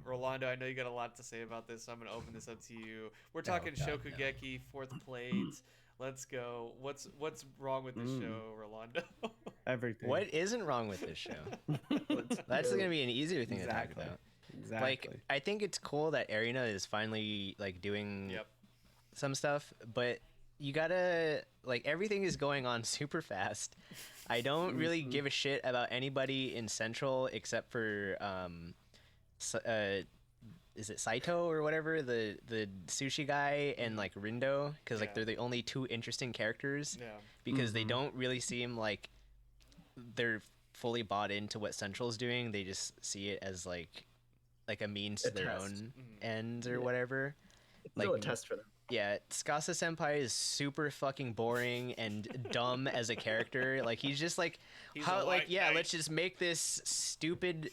Speaker 1: Rolando, I know you got a lot to say about this, so I'm gonna open this up to you. We're talking
Speaker 3: God, no.
Speaker 1: Shokugeki, fourth plate. Let's go. What's wrong with this show, Rolando?
Speaker 4: Everything.
Speaker 3: What isn't wrong with this show? That's gonna be an easier thing
Speaker 4: Exactly.
Speaker 3: to talk about.
Speaker 4: Exactly.
Speaker 3: Like, I think it's cool that Arena is finally like doing
Speaker 1: Yep.
Speaker 3: some stuff, but you gotta like everything is going on super fast. I don't really give a shit about anybody in Central except for is it Saito or whatever, the sushi guy, and like Rindo, because like
Speaker 1: Yeah.
Speaker 3: they're the only two interesting characters,
Speaker 1: Yeah.
Speaker 3: because they
Speaker 2: Mhm.
Speaker 3: don't really seem like they're fully bought into what Central's doing. They just see it as like a means to
Speaker 2: A
Speaker 3: their
Speaker 2: test.
Speaker 3: own
Speaker 1: Mhm.
Speaker 3: ends or
Speaker 2: Yeah.
Speaker 3: whatever.
Speaker 2: It's
Speaker 3: Like
Speaker 2: still a test for them.
Speaker 3: yeah, Tsukasa Senpai is super fucking boring and dumb as a character. Like he's just like
Speaker 1: He's
Speaker 3: how
Speaker 1: a
Speaker 3: like
Speaker 1: white
Speaker 3: yeah,
Speaker 1: knight.
Speaker 3: let's just make this stupid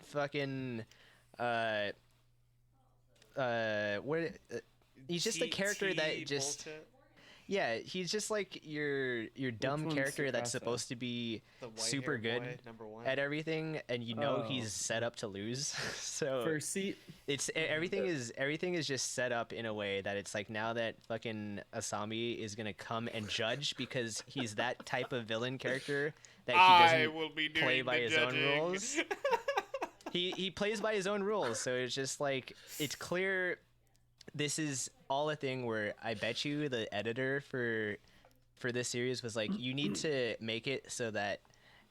Speaker 3: fucking uh what he's just a character that just
Speaker 1: bullshit.
Speaker 3: yeah, he's just like your dumb
Speaker 4: one's
Speaker 3: character that's
Speaker 4: Tsukasa?
Speaker 3: supposed to be
Speaker 1: The white
Speaker 3: super
Speaker 1: hair
Speaker 3: good
Speaker 1: boy, #1.
Speaker 3: at everything, and you know
Speaker 4: Oh.
Speaker 3: he's set up to lose. So
Speaker 4: First seat.
Speaker 3: it's everything is just set up in a way that it's like now that fucking Asami is gonna come and judge because he's that type of villain character that he
Speaker 1: I
Speaker 3: doesn't
Speaker 1: will be doing
Speaker 3: play by
Speaker 1: the
Speaker 3: his
Speaker 1: judging.
Speaker 3: own rules. He plays by his own rules, so it's just like it's clear this is all a thing where I bet you the editor for this series was like, you need to make it so that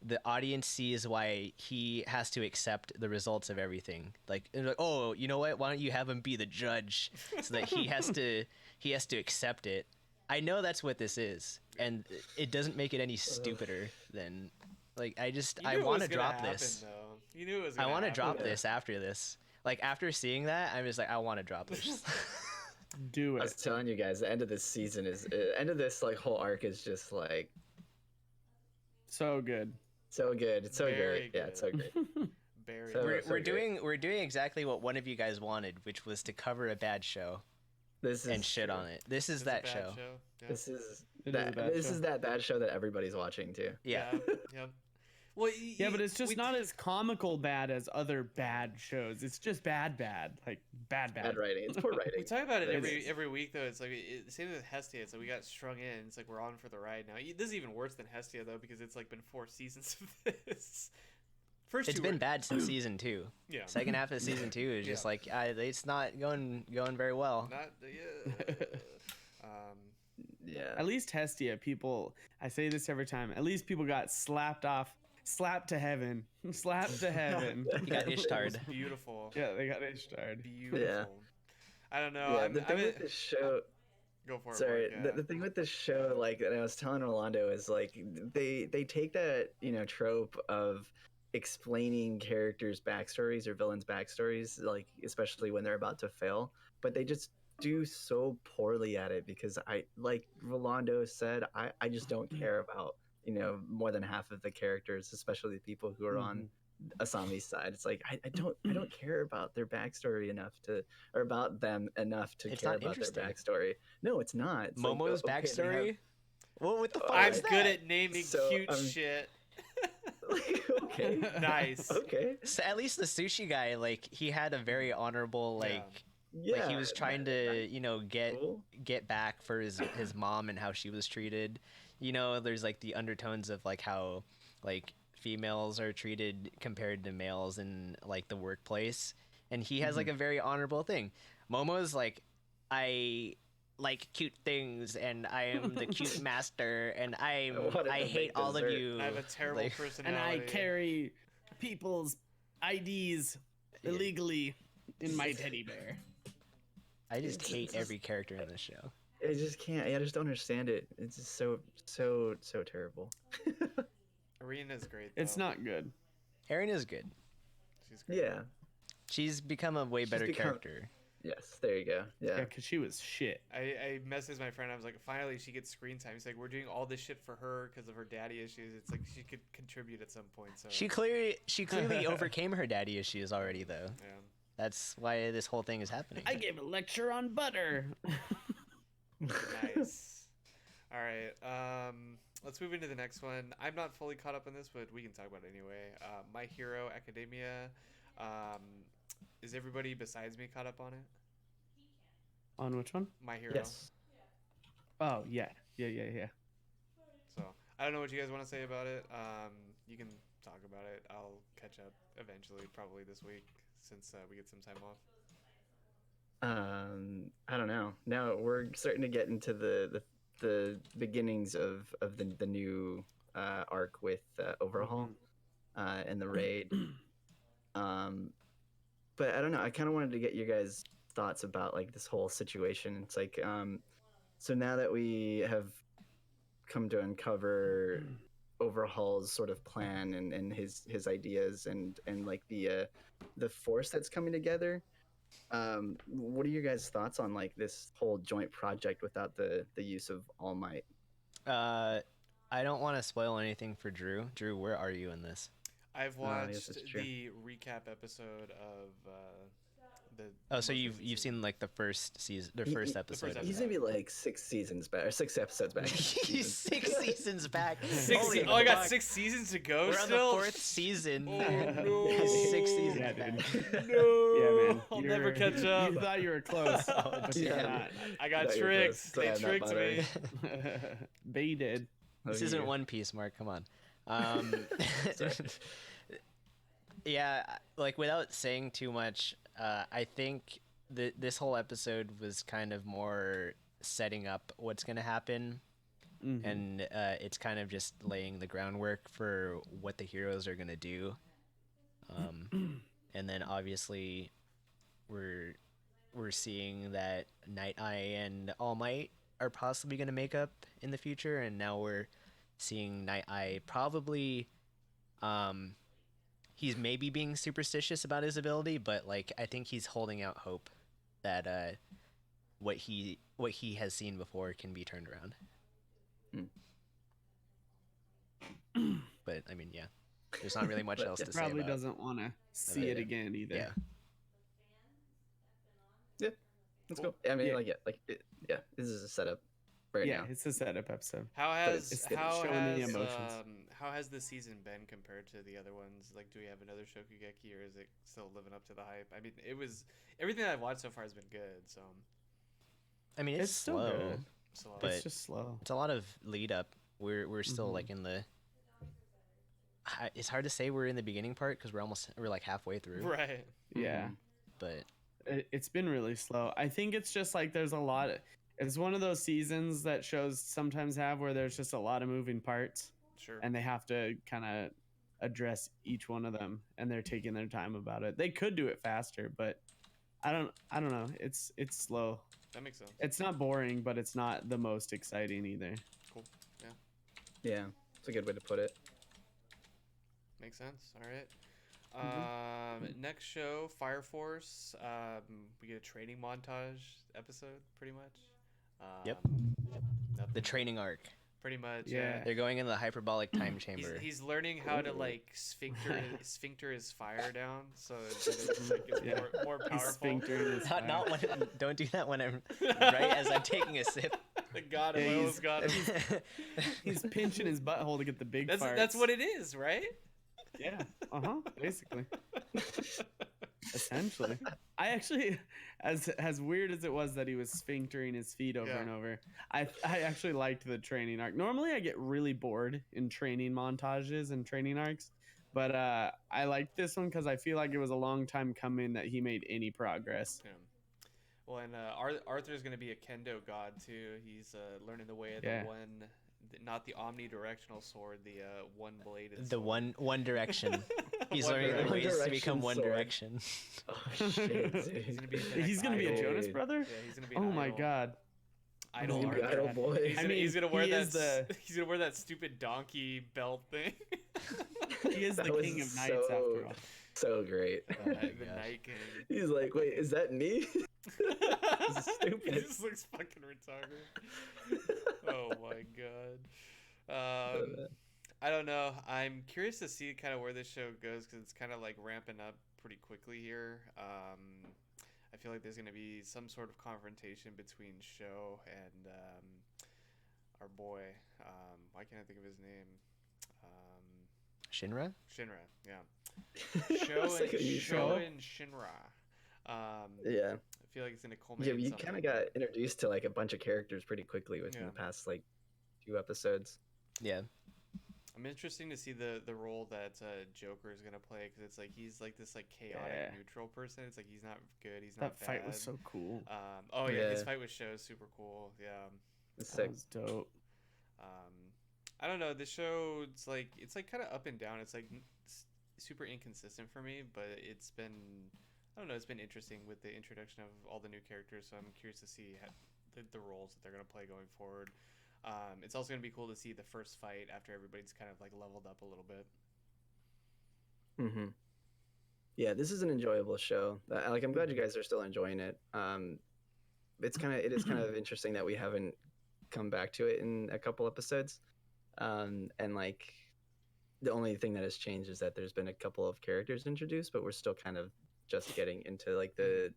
Speaker 3: the audience sees why he has to accept the results of everything. Like, and like, oh, you know what? Why don't you have him be the judge so that he has to accept it? I know that's what this is, and it doesn't make it any stupider than like I
Speaker 1: You
Speaker 3: I
Speaker 1: knew it
Speaker 3: want
Speaker 1: was
Speaker 3: to
Speaker 1: gonna
Speaker 3: drop
Speaker 1: happen,
Speaker 3: this.
Speaker 1: Though. You knew it was.
Speaker 3: I
Speaker 1: Gonna
Speaker 3: want to
Speaker 1: happen.
Speaker 3: drop
Speaker 2: Yeah.
Speaker 3: this after this. Like after seeing that, I'm just like I want to drop this.
Speaker 4: Do
Speaker 2: I was
Speaker 4: it.
Speaker 2: telling you guys, the end of this season is end of this like whole arc is just like
Speaker 4: So good.
Speaker 2: so good. It's so
Speaker 1: Very
Speaker 2: great. Yeah, it's so great.
Speaker 1: Very.
Speaker 2: So-
Speaker 1: good.
Speaker 3: we're
Speaker 2: great.
Speaker 3: doing exactly what one of you guys wanted, which was to cover a bad show
Speaker 2: This is
Speaker 3: and shit
Speaker 2: true.
Speaker 3: on it. This is
Speaker 1: It's a
Speaker 3: that
Speaker 1: bad
Speaker 3: show.
Speaker 1: Yeah.
Speaker 2: This is
Speaker 4: It is a
Speaker 2: that.
Speaker 4: bad
Speaker 2: This
Speaker 4: show.
Speaker 2: is that bad show that everybody's watching too.
Speaker 3: Yeah.
Speaker 1: Yep. Well,
Speaker 4: Yeah, but it's just
Speaker 1: we-
Speaker 4: not as comical bad as other bad shows. It's just bad. Like bad.
Speaker 2: Bad writing. It's poor
Speaker 1: We
Speaker 2: writing.
Speaker 1: talk about it
Speaker 2: It
Speaker 1: every
Speaker 2: is.
Speaker 1: every week though. It's like same with Hestia. It's like we got strung in. It's like we're on for the ride now. This is even worse than Hestia though because it's like been 4 seasons of this. First
Speaker 3: It's
Speaker 1: two
Speaker 3: been
Speaker 1: were,
Speaker 3: bad since season 2.
Speaker 1: yeah.
Speaker 3: Second half of season 2 is just
Speaker 1: Yeah.
Speaker 3: like it's not going very well.
Speaker 1: Not yeah.
Speaker 2: Yeah.
Speaker 4: At least Hestia, people. I say this every time. At least people got slapped to heaven, slapped to heaven.
Speaker 3: You got Ishtar'd.
Speaker 1: Beautiful.
Speaker 4: Yeah, they got Ishtar'd.
Speaker 1: Beautiful. I don't know.
Speaker 2: Yeah,
Speaker 1: I'm,
Speaker 2: the thing
Speaker 1: I'm
Speaker 2: with this show.
Speaker 1: go for it.
Speaker 2: Sorry,
Speaker 1: Mark,
Speaker 2: the thing with this show, like, and I was telling Rolando, is like they take that trope of explaining characters' backstories or villains' backstories, like especially when they're about to fail, but they just do so poorly at it because like Rolando said, I just don't care about more than half of the characters, especially the people who are on Asami's side. It's like I don't care about their backstory enough to, or about them enough to
Speaker 3: It's
Speaker 2: care
Speaker 3: not
Speaker 2: about their
Speaker 3: interesting.
Speaker 2: backstory. No, it's not. It's like,
Speaker 3: Momo's
Speaker 2: okay, they
Speaker 3: backstory?
Speaker 2: have-
Speaker 3: Well, what the fuck
Speaker 1: I'm
Speaker 3: is
Speaker 1: good
Speaker 3: that?
Speaker 1: at naming
Speaker 2: So,
Speaker 1: cute
Speaker 2: I'm-
Speaker 1: shit.
Speaker 2: like, okay,
Speaker 1: Nice.
Speaker 2: okay,
Speaker 3: So at least the sushi guy, like he had a very honorable
Speaker 1: Yeah.
Speaker 2: yeah.
Speaker 3: like he was trying to
Speaker 2: cool.
Speaker 3: get back for his mom and how she was treated. There's like the undertones of like how like females are treated compared to males in like the workplace, and he has like a very honorable thing. Momo's like, I like cute things and I am the cute master and I
Speaker 2: What a
Speaker 3: hate
Speaker 2: big
Speaker 3: all of
Speaker 2: dessert.
Speaker 3: you.
Speaker 1: I have a terrible
Speaker 3: like,
Speaker 4: And
Speaker 1: personality.
Speaker 4: I carry people's IDs illegally in my teddy bear.
Speaker 3: I just
Speaker 2: It's-
Speaker 3: hate
Speaker 2: it's-
Speaker 3: every character in this show.
Speaker 2: I just can't. I just don't understand it. It's just so terrible.
Speaker 1: Arena's great.
Speaker 4: It's
Speaker 1: though.
Speaker 4: not good.
Speaker 3: Erin is good.
Speaker 1: She's great.
Speaker 2: Yeah.
Speaker 3: She's become a way
Speaker 2: She's
Speaker 3: better
Speaker 2: become-
Speaker 3: character.
Speaker 2: Yes. There you go.
Speaker 4: Yeah,
Speaker 2: Yeah.
Speaker 4: because she was shit.
Speaker 1: I messaged my friend. I was like, finally, she gets screen time. He's like, we're doing all this shit for her because of her daddy issues. It's like she could contribute at some point. So
Speaker 3: She clearly overcame her daddy issues already, though.
Speaker 1: yeah.
Speaker 3: That's why this whole thing is happening.
Speaker 4: I gave a lecture on butter.
Speaker 1: Nice. All right. Let's move into the next one. I'm not fully caught up on this, but we can talk about it anyway. My Hero Academia. Is everybody besides me caught up on it?
Speaker 4: On which one?
Speaker 1: My Hero.
Speaker 2: Yes.
Speaker 4: Oh, yeah.
Speaker 1: So I don't know what you guys want to say about it. You can talk about it. I'll catch up eventually, probably this week, since we get some time off.
Speaker 2: I don't know. Now we're starting to get into the beginnings of the new arc with Overhaul and the raid. but I don't know. I kind of wanted to get your guys' thoughts about like this whole situation. It's like, so now that we have come to uncover Overhaul's sort of plan and his ideas and like the force that's coming together. What are your guys' thoughts on like this whole joint project without the use of All Might?
Speaker 3: I don't want to spoil anything for Drew. Drew, where are you in this?
Speaker 1: I've
Speaker 2: Oh, yes,
Speaker 1: watched
Speaker 2: that's true.
Speaker 1: the recap episode of the.
Speaker 3: Oh, so
Speaker 1: most
Speaker 3: you've
Speaker 1: recent
Speaker 3: you've
Speaker 1: season.
Speaker 3: seen like the first season, the
Speaker 2: He-
Speaker 3: first
Speaker 2: he-
Speaker 3: episode.
Speaker 1: first
Speaker 3: of
Speaker 2: He's
Speaker 3: that.
Speaker 2: maybe like 6 seasons back or 6 episodes back.
Speaker 3: He's 6 seasons back.
Speaker 1: Six.
Speaker 3: Holy
Speaker 1: Oh, I got
Speaker 3: fuck.
Speaker 1: 6 seasons to go.
Speaker 3: We're on
Speaker 1: still.
Speaker 3: the 4th season.
Speaker 1: Oh no!
Speaker 3: He's 6 seasons
Speaker 4: Yeah,
Speaker 3: back.
Speaker 4: dude.
Speaker 1: No.
Speaker 4: Yeah, man.
Speaker 1: I'll never
Speaker 4: You're-
Speaker 1: catch up.
Speaker 4: You thought you were close,
Speaker 3: Oh,
Speaker 4: but you're
Speaker 2: damn.
Speaker 4: not.
Speaker 1: I got
Speaker 2: Thought you were
Speaker 1: tricked.
Speaker 2: close.
Speaker 1: They
Speaker 2: Sorry, I'm not
Speaker 1: tricked me.
Speaker 2: bothering.
Speaker 4: Baited.
Speaker 3: This
Speaker 2: Oh,
Speaker 3: isn't
Speaker 2: yeah.
Speaker 3: One Piece, Mark. Come on.
Speaker 2: Sorry.
Speaker 3: Yeah, like without saying too much, I think this whole episode was kind of more setting up what's going to happen,
Speaker 4: Mhm.
Speaker 3: and it's kind of just laying the groundwork for what the heroes are going to do. And then obviously we're seeing that Night Eye and All Might are possibly going to make up in the future, and now we're seeing Night Eye probably he's maybe being superstitious about his ability, but like I think he's holding out hope that what he has seen before can be turned around. But I mean, yeah, there's not really much
Speaker 2: But
Speaker 3: else
Speaker 2: yeah,
Speaker 3: to say
Speaker 4: Probably
Speaker 3: about.
Speaker 4: doesn't want to see
Speaker 3: Yeah.
Speaker 4: it again either.
Speaker 3: Yeah.
Speaker 2: Let's
Speaker 1: Cool.
Speaker 2: go. I mean,
Speaker 4: Yeah.
Speaker 2: yeah, this is a setup right
Speaker 4: Yeah,
Speaker 2: now.
Speaker 4: it's a setup episode.
Speaker 1: How has
Speaker 2: it's
Speaker 4: showing the emotions.
Speaker 1: how has the season been compared to the other ones? Like, do we have another Shokugeki, or is it still living up to the hype? I mean, it was everything that I've watched so far has been good. So,
Speaker 3: I mean, it's
Speaker 4: still
Speaker 3: slow.
Speaker 4: good.
Speaker 1: so
Speaker 3: But-
Speaker 4: It's just slow.
Speaker 3: It's a lot of lead up. We're still
Speaker 4: Mhm.
Speaker 3: like in the. It's hard to say we're in the beginning part because we're like halfway through.
Speaker 1: right.
Speaker 4: Yeah.
Speaker 3: But
Speaker 4: It's been really slow. I think it's just like there's a lot. It's one of those seasons that shows sometimes have where there's just a lot of moving parts,
Speaker 1: Sure.
Speaker 4: and they have to kind of address each one of them, and they're taking their time about it. They could do it faster, but I don't know. It's slow.
Speaker 1: That makes sense.
Speaker 4: It's not boring, but it's not the most exciting either.
Speaker 1: Cool. Yeah.
Speaker 2: Yeah, it's a good way to put it.
Speaker 1: Makes sense. All right.
Speaker 4: Mm-hmm.
Speaker 1: Next show, Fire Force. We get a training montage episode, pretty much.
Speaker 3: Yep.
Speaker 1: Nothing.
Speaker 3: the training arc.
Speaker 1: Pretty much.
Speaker 4: Yeah.
Speaker 3: They're going into the hyperbolic time
Speaker 1: He's,
Speaker 3: chamber.
Speaker 1: he's learning how to like sphincter his fire down, so it's, like, it's
Speaker 4: Yeah.
Speaker 1: more
Speaker 4: He's
Speaker 1: powerful.
Speaker 4: sphinctering his fire.
Speaker 3: Not when. Don't do that when I'm right as I'm taking a sip.
Speaker 1: Got him.
Speaker 4: Yeah,
Speaker 1: I almost got him.
Speaker 4: He's pinching his butthole to get the big farts.
Speaker 1: That's what it is, right?
Speaker 4: Yeah. Basically. Essentially. I actually, as weird as it was that he was sphinctering his feet over
Speaker 1: Yeah.
Speaker 4: and over, I actually liked the training arc. Normally I get really bored in training montages and training arcs, but I liked this one because I feel like it was a long time coming that he made any progress.
Speaker 1: Yeah. Well, and Arthur's going to be a kendo god too. He's learning the way of
Speaker 4: Yeah.
Speaker 1: the one, not the omnidirectional sword, the one-bladed.
Speaker 3: The
Speaker 1: sword.
Speaker 3: one direction. He's
Speaker 1: One
Speaker 3: learning the
Speaker 1: Direction.
Speaker 3: ways to
Speaker 2: Direction
Speaker 3: become One
Speaker 2: sword.
Speaker 3: Direction.
Speaker 2: Oh shit!
Speaker 1: He's
Speaker 2: dude.
Speaker 1: gonna be. the
Speaker 4: He's
Speaker 1: next
Speaker 4: gonna be a
Speaker 1: idol.
Speaker 4: Jonas
Speaker 2: Dude.
Speaker 4: brother?
Speaker 1: Yeah, he's gonna be. An
Speaker 4: Oh my
Speaker 1: idol.
Speaker 4: god.
Speaker 1: Idol
Speaker 2: He's gonna be
Speaker 1: Arthur.
Speaker 2: idol boy.
Speaker 1: He's
Speaker 4: I
Speaker 1: gonna,
Speaker 4: mean,
Speaker 1: he's gonna wear
Speaker 4: he
Speaker 1: that.
Speaker 4: is the-
Speaker 1: He's gonna wear that stupid donkey belt thing.
Speaker 4: He is the
Speaker 2: That was
Speaker 4: king of nights
Speaker 2: so-
Speaker 4: after all.
Speaker 2: So great.
Speaker 1: the
Speaker 3: gosh.
Speaker 1: Night King.
Speaker 2: He's like, wait, is that me?
Speaker 1: This
Speaker 2: is stupid.
Speaker 1: He just looks fucking retarded. Oh my god. I don't know. I'm curious to see kind of where this show goes because it's kind of like ramping up pretty quickly here. I feel like there's going to be some sort of confrontation between Sho and our boy. Why can't I think of his name?
Speaker 3: Shinra?
Speaker 1: Shinra. Yeah. Sho
Speaker 2: It's like a new
Speaker 1: Sho
Speaker 2: show.
Speaker 1: and Shinra.
Speaker 2: Yeah.
Speaker 1: I feel like it's going to
Speaker 2: Yeah,
Speaker 1: culminate.
Speaker 2: but
Speaker 1: in
Speaker 2: you
Speaker 1: something.
Speaker 2: kind of got introduced to like a bunch of characters pretty quickly within
Speaker 1: Yeah.
Speaker 2: the past like 2 episodes.
Speaker 3: Yeah.
Speaker 1: I'm interesting to see the role that Joker is gonna play because it's like he's like this like chaotic
Speaker 4: Yeah.
Speaker 1: neutral person. It's like he's not good, he's
Speaker 4: That
Speaker 1: not
Speaker 4: fight
Speaker 1: bad.
Speaker 4: was so cool.
Speaker 1: Oh yeah, his
Speaker 2: Yeah.
Speaker 1: fight with Sho is super cool. Yeah.
Speaker 2: It's
Speaker 4: That
Speaker 2: sick.
Speaker 4: was dope.
Speaker 1: I don't know. This show it's like kind of up and down. It's like super inconsistent for me, but it's been I don't know. It's been interesting with the introduction of all the new characters, so I'm curious to see the roles that they're going to play going forward. It's also going to be cool to see the first fight after everybody's kind of like leveled up a little bit.
Speaker 2: Mm-hmm. Yeah, this is an enjoyable show. Like, I'm glad you guys are still enjoying it. It is kind of interesting that we haven't come back to it in a couple episodes. And like, the only thing that has changed is that there's been a couple of characters introduced, but we're still kind of just getting into like the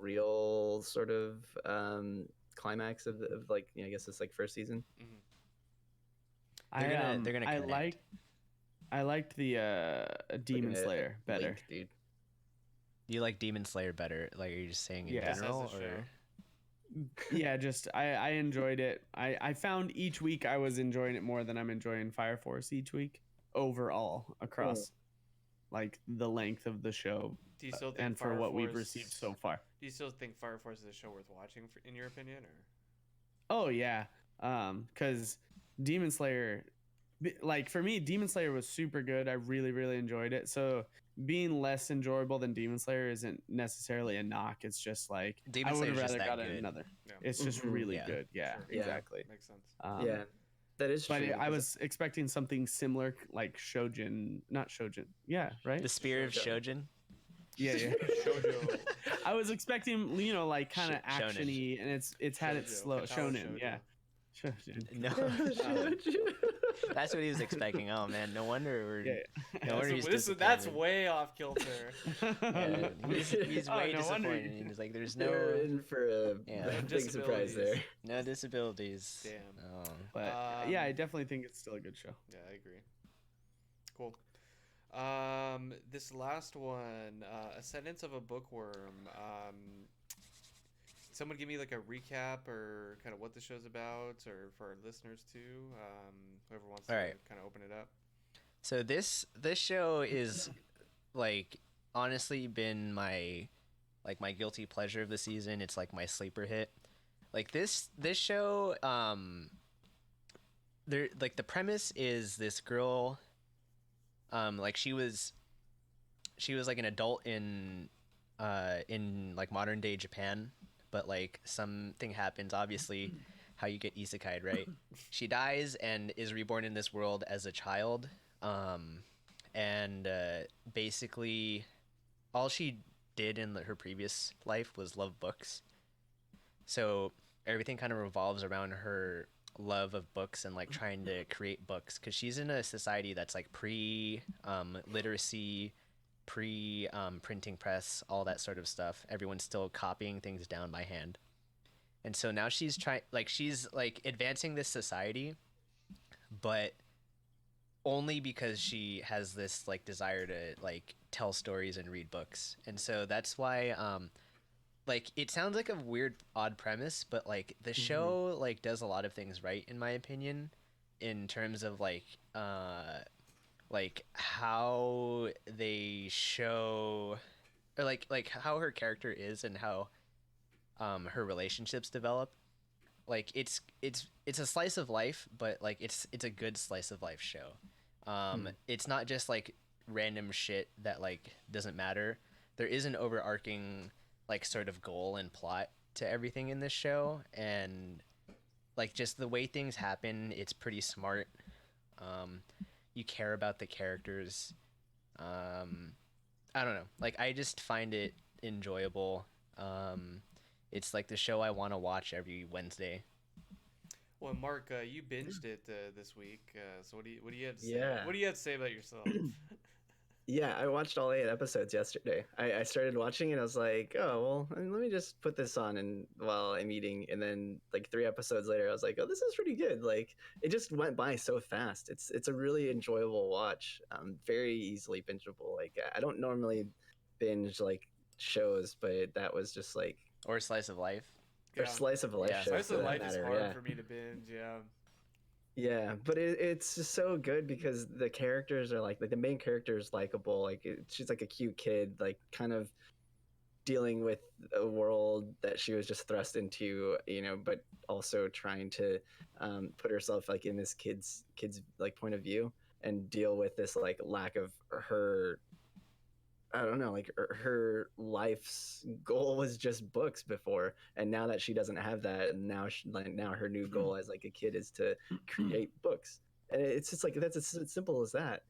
Speaker 2: real sort of climax of like, I guess it's like first season.
Speaker 1: Mm-hmm.
Speaker 3: They're gonna connect.
Speaker 4: I liked the Demon Slayer better.
Speaker 2: Link, dude.
Speaker 3: You like Demon Slayer better? Like, are you just saying in
Speaker 4: Yeah.
Speaker 3: general,
Speaker 1: Just as a
Speaker 3: or?
Speaker 1: show.
Speaker 4: Yeah, just I enjoyed it. I found each week I was enjoying it more than I'm enjoying Fire Force each week overall across like the length of the show.
Speaker 1: Do you still think
Speaker 4: and for
Speaker 1: Fire
Speaker 4: what we've
Speaker 1: Force-
Speaker 4: received so far.
Speaker 1: Do you still think Fire Force is a show worth watching, in your opinion, or?
Speaker 4: Oh yeah, because Demon Slayer, like for me, Demon Slayer was super good. I really really enjoyed it. So being less enjoyable than Demon Slayer isn't necessarily a knock. It's just like
Speaker 3: Demon
Speaker 4: I would have
Speaker 3: Slayer's just
Speaker 4: rather
Speaker 3: that
Speaker 4: got
Speaker 3: good.
Speaker 4: another.
Speaker 1: Yeah.
Speaker 4: It's just
Speaker 2: Mhm.
Speaker 4: really
Speaker 3: Yeah.
Speaker 4: good. Yeah,
Speaker 1: Sure.
Speaker 2: Yeah.
Speaker 4: exactly.
Speaker 1: Makes sense.
Speaker 2: Yeah, that is
Speaker 4: But
Speaker 2: true.
Speaker 4: I
Speaker 2: because-
Speaker 4: was expecting something similar, like Shojin, not Shojin. Yeah, right.
Speaker 3: The Spear of
Speaker 2: Shoujo.
Speaker 3: Shojin.
Speaker 4: Yeah, yeah.
Speaker 1: Shoujo.
Speaker 4: I was expecting, like kind of
Speaker 3: Shonen.
Speaker 4: actiony, and it's had its
Speaker 1: Shoujo.
Speaker 4: slow
Speaker 1: Katara
Speaker 4: shonen.
Speaker 1: Shoujo.
Speaker 4: Yeah. Shojin.
Speaker 3: No, that's what he was expecting. Oh man, no wonder we're.
Speaker 4: Yeah.
Speaker 3: No wonder he's
Speaker 1: That's
Speaker 3: disappointed.
Speaker 1: way off kilter.
Speaker 3: Yeah, he's
Speaker 4: Oh,
Speaker 3: way
Speaker 4: no wonder
Speaker 3: disappointed. He's like, there's
Speaker 2: They're
Speaker 3: no
Speaker 2: in for a
Speaker 3: Yeah.
Speaker 2: big surprise there.
Speaker 3: no disabilities.
Speaker 1: Damn.
Speaker 3: Oh.
Speaker 4: But yeah, I definitely think it's still a good show.
Speaker 1: Yeah, I agree. Cool. This last one, Ascendance of a Bookworm. Someone give me like a recap or kind of what the show's about, or for our listeners too. Whoever wants to
Speaker 3: All right.
Speaker 1: kind of open it up.
Speaker 3: So this show is like honestly been my guilty pleasure of the season. It's like my sleeper hit. Like this show, there like the premise is this girl, like she was like an adult in like modern day Japan, but like something happens, obviously how you get isekai'd, right? She dies and is reborn in this world as a child, and basically all she did in her previous life was love books. So everything kind of revolves around her love of books and like trying to create books, because she's in a society that's like pre literacy, pre printing press, all that sort of stuff. Everyone's still copying things down by hand. And so now she's she's advancing this society, but only because she has this like desire to like tell stories and read books. And so that's why like it sounds like a weird odd premise, but like the show like does a lot of things right in my opinion, in terms of like how they show, or like how her character is and how her relationships develop. Like it's a slice of life, but like it's a good slice of life show. It's not just like random shit that like doesn't matter. There is an overarching like sort of goal and plot to everything in this show, and like just the way things happen, it's pretty smart. You care about the characters. I don't know, like I just find it enjoyable. It's like the show I want to watch every Wednesday.
Speaker 1: Well, Mark, you binged it this week. So what do you have to say?
Speaker 2: Yeah.
Speaker 1: What do you have to say about yourself?
Speaker 2: Yeah, I watched all 8 episodes yesterday. I started watching and I was like, oh, well, let me just put this on and while I'm eating. And then like 3 episodes later, I was like, oh, this is pretty good. Like it just went by so fast. It's a really enjoyable watch. Very easily bingeable. Like I don't normally binge like shows, but that was just like
Speaker 3: Or slice of life.
Speaker 2: or slice of life
Speaker 3: Yeah.
Speaker 2: shows.
Speaker 1: Slice
Speaker 2: for
Speaker 1: of
Speaker 2: that
Speaker 1: life is
Speaker 2: matter,
Speaker 1: hard
Speaker 2: yeah.
Speaker 1: for me to binge. Yeah.
Speaker 2: Yeah, but it's just so good because the characters are like the main character is likable. Like she's like a cute kid, like kind of dealing with a world that she was just thrust into, but also trying to put herself like in this kid's like point of view and deal with this like lack of her I don't know, like her life's goal was just books before, and now that she doesn't have that, and now now her new goal as like a kid is to create books, and it's just like that's as simple as that.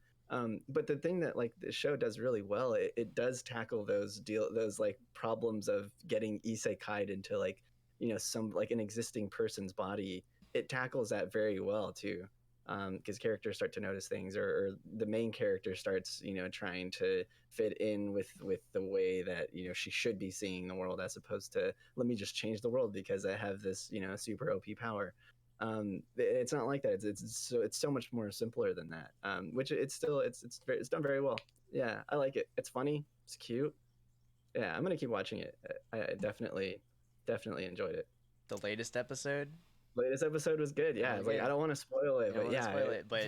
Speaker 2: But the thing that like the show does really well, it does tackle those like problems of getting isekai'd into like some like an existing person's body. It tackles that very well too, because characters start to notice things, or the main character starts trying to fit in with the way that she should be seeing the world, as opposed to let me just change the world because I have this super OP power. It's not like that. It's so much more simpler than that. Which it's done very well. Yeah, I like it. It's funny. It's cute. Yeah, I'm gonna keep watching it. I definitely enjoyed it.
Speaker 3: The latest episode.
Speaker 2: Latest episode was good. Yeah,
Speaker 3: was
Speaker 2: like
Speaker 3: good.
Speaker 2: I don't want to spoil it,
Speaker 3: I don't
Speaker 2: but
Speaker 3: want to
Speaker 2: yeah,
Speaker 3: spoil it, but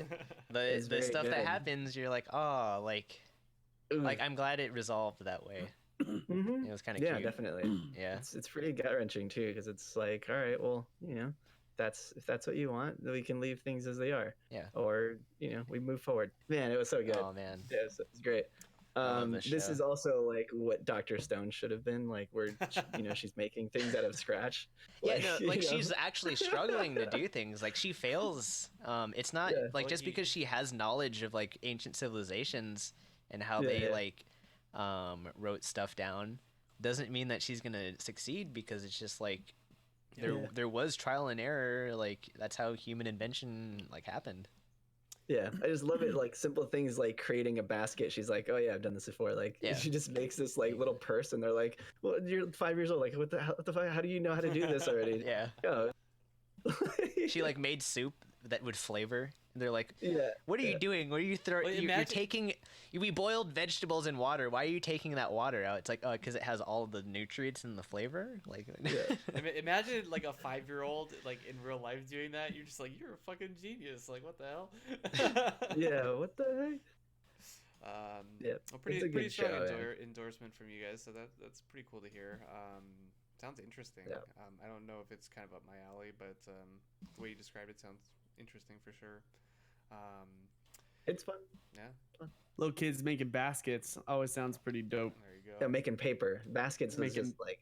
Speaker 2: it's
Speaker 3: the
Speaker 2: very
Speaker 3: stuff that
Speaker 2: good.
Speaker 3: happens, you're like, oh, like I'm glad it resolved that way.
Speaker 2: Mhm.
Speaker 3: It was kind of
Speaker 2: Yeah,
Speaker 3: cute.
Speaker 2: definitely.
Speaker 3: Yeah.
Speaker 2: It's pretty gut wrenching too, because it's like, all right, well, if that's what you want, then we can leave things as they are.
Speaker 3: Yeah.
Speaker 2: Or we move forward. Man, it was so good.
Speaker 3: Oh man.
Speaker 2: Yeah, it's great.
Speaker 3: I love this
Speaker 2: This
Speaker 3: show.
Speaker 2: is also like what Dr. Stone should have been, like where she's making things out of scratch.
Speaker 3: Yeah, no, like
Speaker 2: you know?
Speaker 3: she's actually struggling to do things. Like she fails. It's not
Speaker 2: Yeah.
Speaker 3: like
Speaker 1: Well,
Speaker 3: just
Speaker 1: you-
Speaker 3: because she has knowledge of like ancient civilizations and how
Speaker 2: Yeah,
Speaker 3: they
Speaker 2: yeah.
Speaker 3: like wrote stuff down doesn't mean that she's gonna succeed, because it's just like
Speaker 2: Yeah.
Speaker 3: there was trial and error. Like that's how human invention like happened.
Speaker 2: Yeah, I just love it. Like simple things like creating a basket. She's like, "Oh yeah, I've done this before." Like
Speaker 3: Yeah.
Speaker 2: she just makes this like little purse, and they're like, "Well, you're 5 years old. Like what the fuck? How do you know how to do this already?"
Speaker 3: Yeah.
Speaker 2: Oh.
Speaker 3: She like made soup that would flavor. And they're like,
Speaker 2: Yeah.
Speaker 3: "What are you
Speaker 2: yeah.
Speaker 3: doing? What are you throwing?
Speaker 1: Well,
Speaker 3: You're
Speaker 1: imagine-
Speaker 3: taking. We boiled vegetables in water. Why are you taking that water out?" It's like, oh, because it has all the nutrients and the flavor. Like,
Speaker 2: Yeah.
Speaker 1: Imagine like a 5-year-old like in real life doing that. You're just like, you're a fucking genius. Like, what the hell?
Speaker 2: Yeah. What the heck? Yeah,
Speaker 1: Well, pretty
Speaker 2: it's a good
Speaker 1: strong
Speaker 2: show, yeah.
Speaker 1: endorsement from you guys. So that's pretty cool to hear. Sounds interesting.
Speaker 2: Yeah.
Speaker 1: I don't know if it's kind of up my alley, but the way you described it sounds interesting for sure.
Speaker 2: It's fun.
Speaker 1: Yeah,
Speaker 4: Little kids making baskets always sounds pretty dope.
Speaker 1: there you go.
Speaker 2: Yeah, making paper baskets was
Speaker 4: Making-
Speaker 2: just like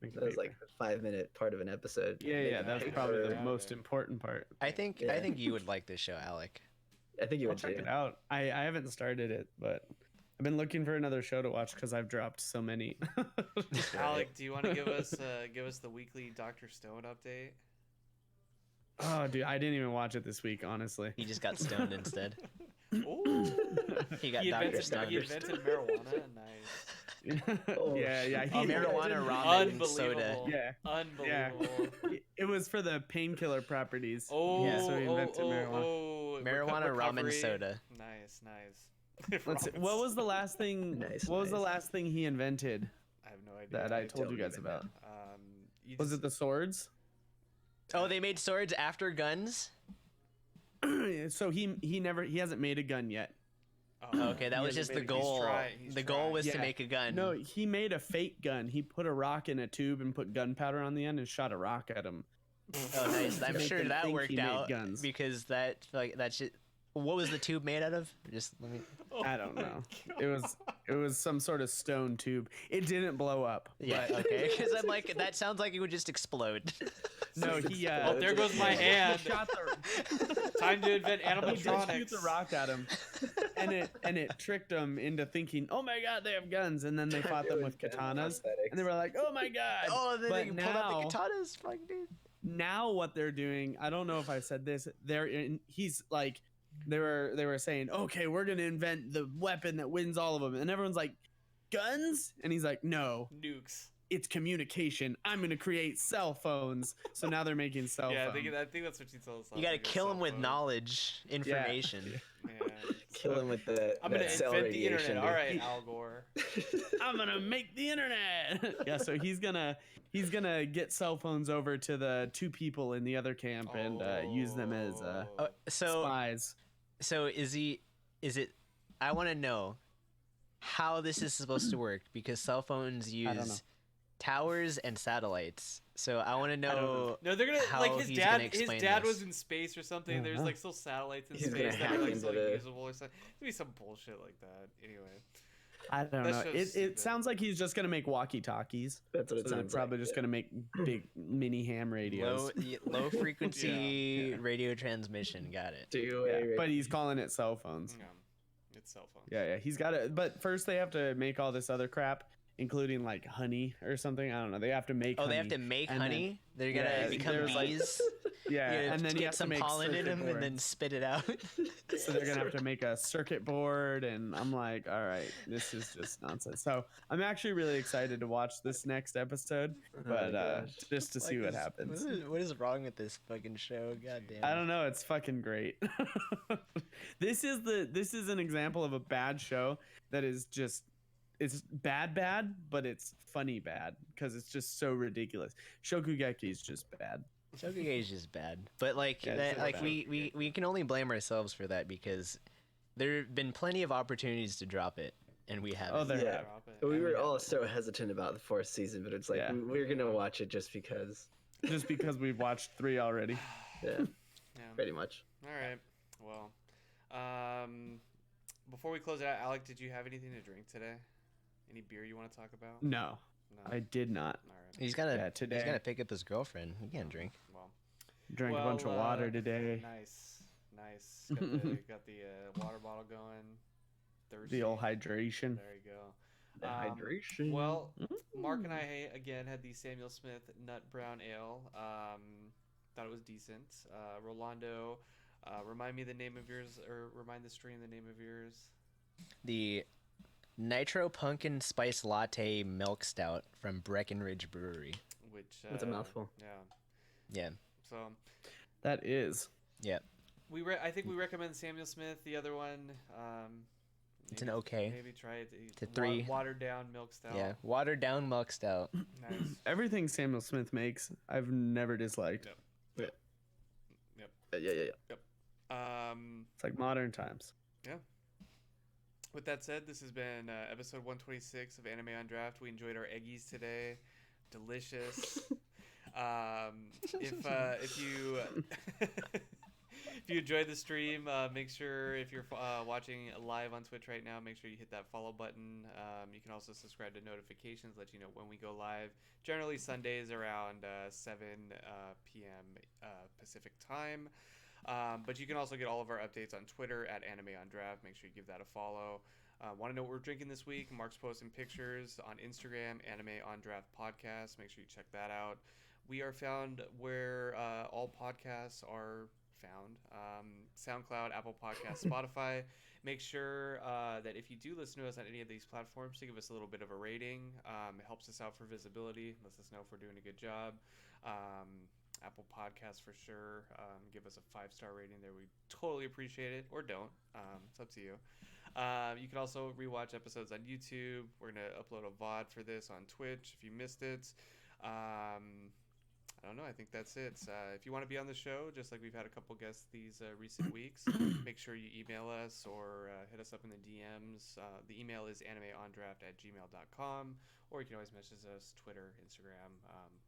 Speaker 4: making
Speaker 2: that was like
Speaker 4: paper.
Speaker 2: a 5-minute part of an episode.
Speaker 4: Yeah,
Speaker 2: Making
Speaker 4: that's
Speaker 2: paper.
Speaker 4: probably the
Speaker 1: Yeah,
Speaker 4: most
Speaker 1: yeah.
Speaker 4: important part.
Speaker 3: I think
Speaker 2: Yeah.
Speaker 3: you would like this show, Alec.
Speaker 2: I think you
Speaker 4: I'll
Speaker 2: would
Speaker 4: check
Speaker 2: too.
Speaker 4: it out. I haven't started it, but I've been looking for another show to watch because I've dropped so many.
Speaker 1: Alec, do you want to give us the weekly Dr. Stone update?
Speaker 4: Oh, dude, I didn't even watch it this week, honestly.
Speaker 3: He just got stoned instead.
Speaker 1: Ooh.
Speaker 3: He got
Speaker 1: he
Speaker 3: Dr.
Speaker 1: invented,
Speaker 3: Stone.
Speaker 1: he invented marijuana. Nice.
Speaker 2: Oh,
Speaker 4: yeah.
Speaker 3: Oh,
Speaker 4: he-
Speaker 3: marijuana ramen
Speaker 1: Unbelievable.
Speaker 3: soda.
Speaker 4: Yeah.
Speaker 1: Unbelievable.
Speaker 4: It was for the painkiller properties.
Speaker 1: Oh,
Speaker 4: yeah, so he invented marijuana.
Speaker 3: Marijuana ramen
Speaker 1: recovery.
Speaker 3: soda.
Speaker 1: Nice, nice.
Speaker 4: Let's see,
Speaker 1: Ramen
Speaker 4: what was the
Speaker 1: soda.
Speaker 4: last thing?
Speaker 2: Nice,
Speaker 4: what was the
Speaker 2: nice.
Speaker 4: last thing he invented
Speaker 1: I have no idea.
Speaker 4: that I told you
Speaker 2: don't
Speaker 4: guys
Speaker 2: even
Speaker 4: about?
Speaker 1: You
Speaker 4: Was
Speaker 1: just-
Speaker 4: it the swords?
Speaker 3: Oh, they made swords after guns?
Speaker 4: So he hasn't made a gun yet.
Speaker 1: Oh,
Speaker 3: Okay, that
Speaker 4: He
Speaker 3: was just
Speaker 4: hasn't
Speaker 3: the
Speaker 4: made a-
Speaker 3: goal.
Speaker 1: he's
Speaker 3: The goal
Speaker 1: trying.
Speaker 3: was to
Speaker 4: Yeah.
Speaker 3: make a gun.
Speaker 4: No, he made a fake gun. He put a rock in a tube and put gunpowder on the end and shot a rock at him.
Speaker 3: Oh, nice.
Speaker 4: To
Speaker 3: I'm
Speaker 4: make
Speaker 3: sure
Speaker 4: them
Speaker 3: that
Speaker 4: think
Speaker 3: worked
Speaker 4: he made
Speaker 3: out
Speaker 4: guns.
Speaker 3: because that shit. What was the tube made out of? Just let me.
Speaker 1: Oh
Speaker 4: I don't
Speaker 1: my
Speaker 4: know.
Speaker 1: God.
Speaker 4: It was some sort of stone tube. It didn't blow up.
Speaker 3: Yeah.
Speaker 4: but-
Speaker 3: Okay. Because I'm like, that sounds like it would just explode.
Speaker 4: No, he.
Speaker 1: Oh, there goes my hand.
Speaker 4: He shot the,
Speaker 1: Time to invent
Speaker 4: he did shoot
Speaker 1: animatronics.
Speaker 4: the rock at him, and it tricked him into thinking, "Oh my God, they have guns!" And then they fought them with katanas, and they were like, "Oh my God!"
Speaker 3: Oh, then
Speaker 4: But
Speaker 3: they pulled out
Speaker 4: now-
Speaker 3: the katanas. Fuck, dude.
Speaker 4: Now what they're doing, I don't know if I said this. He's like, they were saying, okay, we're gonna invent the weapon that wins all of them, and everyone's like, guns, and he's like, no,
Speaker 1: Nukes.
Speaker 4: it's communication. I'm gonna create cell phones. So now they're making cell
Speaker 1: Yeah, I
Speaker 4: phones.
Speaker 1: think that's what she told us.
Speaker 3: You gotta kill him with knowledge, information.
Speaker 2: Kill him with the
Speaker 1: I'm gonna
Speaker 2: that cell
Speaker 1: invent the
Speaker 2: radiation,
Speaker 1: internet.
Speaker 2: dude.
Speaker 1: All right, Al Gore.
Speaker 4: I'm gonna make the internet. Yeah, so he's gonna get cell phones over to the two people in the other camp and use them as
Speaker 3: Oh, so
Speaker 4: spies.
Speaker 3: so is it? I want to know how this is supposed to work because cell phones
Speaker 4: don't know.
Speaker 3: use towers and satellites. So I want to
Speaker 4: don't know.
Speaker 3: know.
Speaker 1: No, they're gonna
Speaker 3: how
Speaker 1: like his
Speaker 3: he's
Speaker 1: dad.
Speaker 3: gonna
Speaker 1: His
Speaker 3: explain
Speaker 1: dad
Speaker 3: this.
Speaker 1: was in space or something.
Speaker 4: Yeah.
Speaker 1: There's like still satellites in
Speaker 2: He's gonna
Speaker 1: space that are
Speaker 2: hack
Speaker 1: like
Speaker 2: into
Speaker 1: still
Speaker 2: the-
Speaker 1: usable or something. It'd be some bullshit like that. Anyway.
Speaker 4: I don't
Speaker 1: That
Speaker 4: know.
Speaker 1: show's
Speaker 4: It
Speaker 1: stupid.
Speaker 4: sounds like he's just gonna make walkie-talkies.
Speaker 2: That's what it
Speaker 4: So they're
Speaker 2: sounds
Speaker 4: probably
Speaker 2: like.
Speaker 4: just gonna make big mini ham radios.
Speaker 3: Low frequency
Speaker 4: Yeah.
Speaker 3: radio transmission. Got it.
Speaker 2: Two-way
Speaker 4: But he's
Speaker 2: radio.
Speaker 4: calling it cell phones.
Speaker 1: Yeah, it's cell phones.
Speaker 4: Yeah, he's got it. But first they have to make all this other crap, including like honey or something. I don't know. They have to make.
Speaker 3: Oh,
Speaker 4: honey,
Speaker 3: they have to make
Speaker 4: and
Speaker 3: honey. They're gonna
Speaker 4: yeah,
Speaker 3: become
Speaker 4: there's, like-
Speaker 3: bees.
Speaker 4: Yeah,
Speaker 3: You
Speaker 4: and then you
Speaker 3: get
Speaker 4: have to
Speaker 3: some
Speaker 4: make
Speaker 3: pollen in
Speaker 4: circuit
Speaker 3: them and then
Speaker 4: boards.
Speaker 3: spit it out.
Speaker 4: So they're gonna have to make a circuit board, and I'm like, all right, this is just nonsense. So I'm actually really excited to watch this next episode, but
Speaker 2: gosh.
Speaker 4: just to see what happens.
Speaker 3: What is wrong with this fucking show? God damn.
Speaker 4: I don't know. It's fucking great. This is an example of a bad show that is just it's bad, but it's funny bad because it's just so ridiculous. Shokugeki is just bad.
Speaker 3: Shokugeki is just bad, but like
Speaker 4: Yeah,
Speaker 3: that,
Speaker 4: it's
Speaker 3: like
Speaker 4: bad.
Speaker 3: we can only blame ourselves for that because there have been plenty of opportunities to drop it and we haven't.
Speaker 4: Oh, there.
Speaker 2: Yeah.
Speaker 1: Drop it.
Speaker 2: We
Speaker 1: And
Speaker 2: were
Speaker 1: have
Speaker 2: all
Speaker 1: it.
Speaker 2: so hesitant about the fourth season, but it's like
Speaker 4: Yeah.
Speaker 2: we're gonna watch it just because.
Speaker 4: Just because we've watched 3 already.
Speaker 2: Yeah,
Speaker 1: Yeah.
Speaker 2: pretty much.
Speaker 1: All right. Well, before we close it out, Alec, did you have anything to drink today? Any beer you want to talk about?
Speaker 4: No,
Speaker 1: No.
Speaker 4: I did not.
Speaker 1: All right.
Speaker 3: He's gotta
Speaker 4: Yeah, today.
Speaker 3: he's gotta pick up his girlfriend. He can't drink.
Speaker 1: Well,
Speaker 4: Drank a bunch of water today.
Speaker 1: Nice, nice. Got the water bottle going. Thirsty.
Speaker 4: The old hydration.
Speaker 1: There you go.
Speaker 2: The
Speaker 1: Um,
Speaker 2: hydration.
Speaker 1: Well, Mark and
Speaker 4: Mm.
Speaker 1: I again had the Samuel Smith Nut Brown Ale. Thought it was decent. Rolando, remind me the name of yours, or remind the stream the name of yours.
Speaker 3: The Nitro Pumpkin Spice Latte Milk Stout from Breckenridge Brewery.
Speaker 1: Which
Speaker 2: That's a mouthful.
Speaker 1: Yeah.
Speaker 3: Yeah,
Speaker 1: So
Speaker 4: That is.
Speaker 3: yeah.
Speaker 1: I think we recommend Samuel Smith. The other one,
Speaker 3: It's an
Speaker 1: maybe-
Speaker 3: okay.
Speaker 1: Maybe try it.
Speaker 3: It's a 3.
Speaker 1: Watered down milk stout.
Speaker 3: Yeah, watered down milk stout.
Speaker 1: Nice.
Speaker 4: Everything Samuel Smith makes, I've never disliked.
Speaker 1: Yep.
Speaker 2: Yeah.
Speaker 4: It's like modern times.
Speaker 1: With that said, this has been episode 126 of Anime on Draft. We enjoyed our eggies today. Delicious. If you if you enjoyed the stream, make sure if you're watching live on Twitch right now, make sure you hit that follow button. You can also subscribe to notifications, let you know when we go live. Generally Sundays around 7 p.m. Pacific time. But you can also get all of our updates on Twitter at Anime on Draft. Make sure you give that a follow. Want to know what we're drinking this week? Mark's posting pictures on Instagram, Anime on Draft Podcast. Make sure you check that out. We are found where all podcasts are found. SoundCloud, Apple Podcasts, Spotify. Make sure that if you do listen to us on any of these platforms, to give us a little bit of a rating. It helps us out for visibility. Lets us know if we're doing a good job. Apple Podcasts for sure. Give us a 5-star rating there. We totally appreciate it, or don't. It's up to you. You can also rewatch episodes on YouTube. We're gonna upload a VOD for this on Twitch if you missed it. I don't know. I think that's it. If you want to be on the show, just like we've had a couple guests these recent weeks, make sure you email us or hit us up in the DMs. The email is animeondraft@gmail.com, or you can always message us Twitter, Instagram,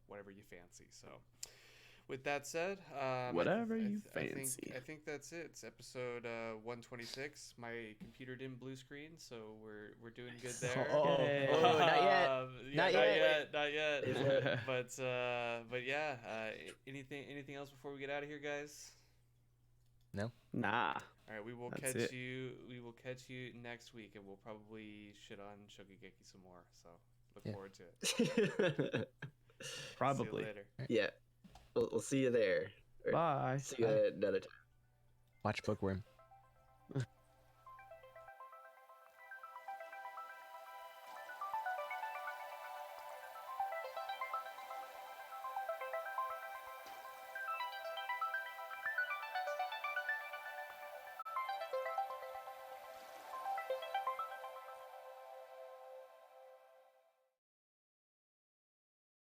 Speaker 1: whatever you fancy. So, with that said,
Speaker 4: Whatever you
Speaker 1: I
Speaker 4: fancy.
Speaker 1: think that's it. It's episode 126. My computer didn't blue screen, so we're doing good there.
Speaker 4: Yay.
Speaker 3: Oh, not yet.
Speaker 1: Not
Speaker 3: yet.
Speaker 1: Not yet.
Speaker 2: Yeah.
Speaker 1: But yeah. Anything else before we get out of here, guys?
Speaker 4: Nah.
Speaker 1: All right, we will
Speaker 4: That's
Speaker 1: catch
Speaker 4: it.
Speaker 1: you. We will catch you next week, and we'll probably shit on Shokugeki some more. So look
Speaker 3: Yeah.
Speaker 1: forward to it.
Speaker 4: Probably.
Speaker 1: See you later.
Speaker 2: Yeah. We'll see you there. Or
Speaker 4: Bye.
Speaker 2: see you at another time.
Speaker 3: Watch Bookworm.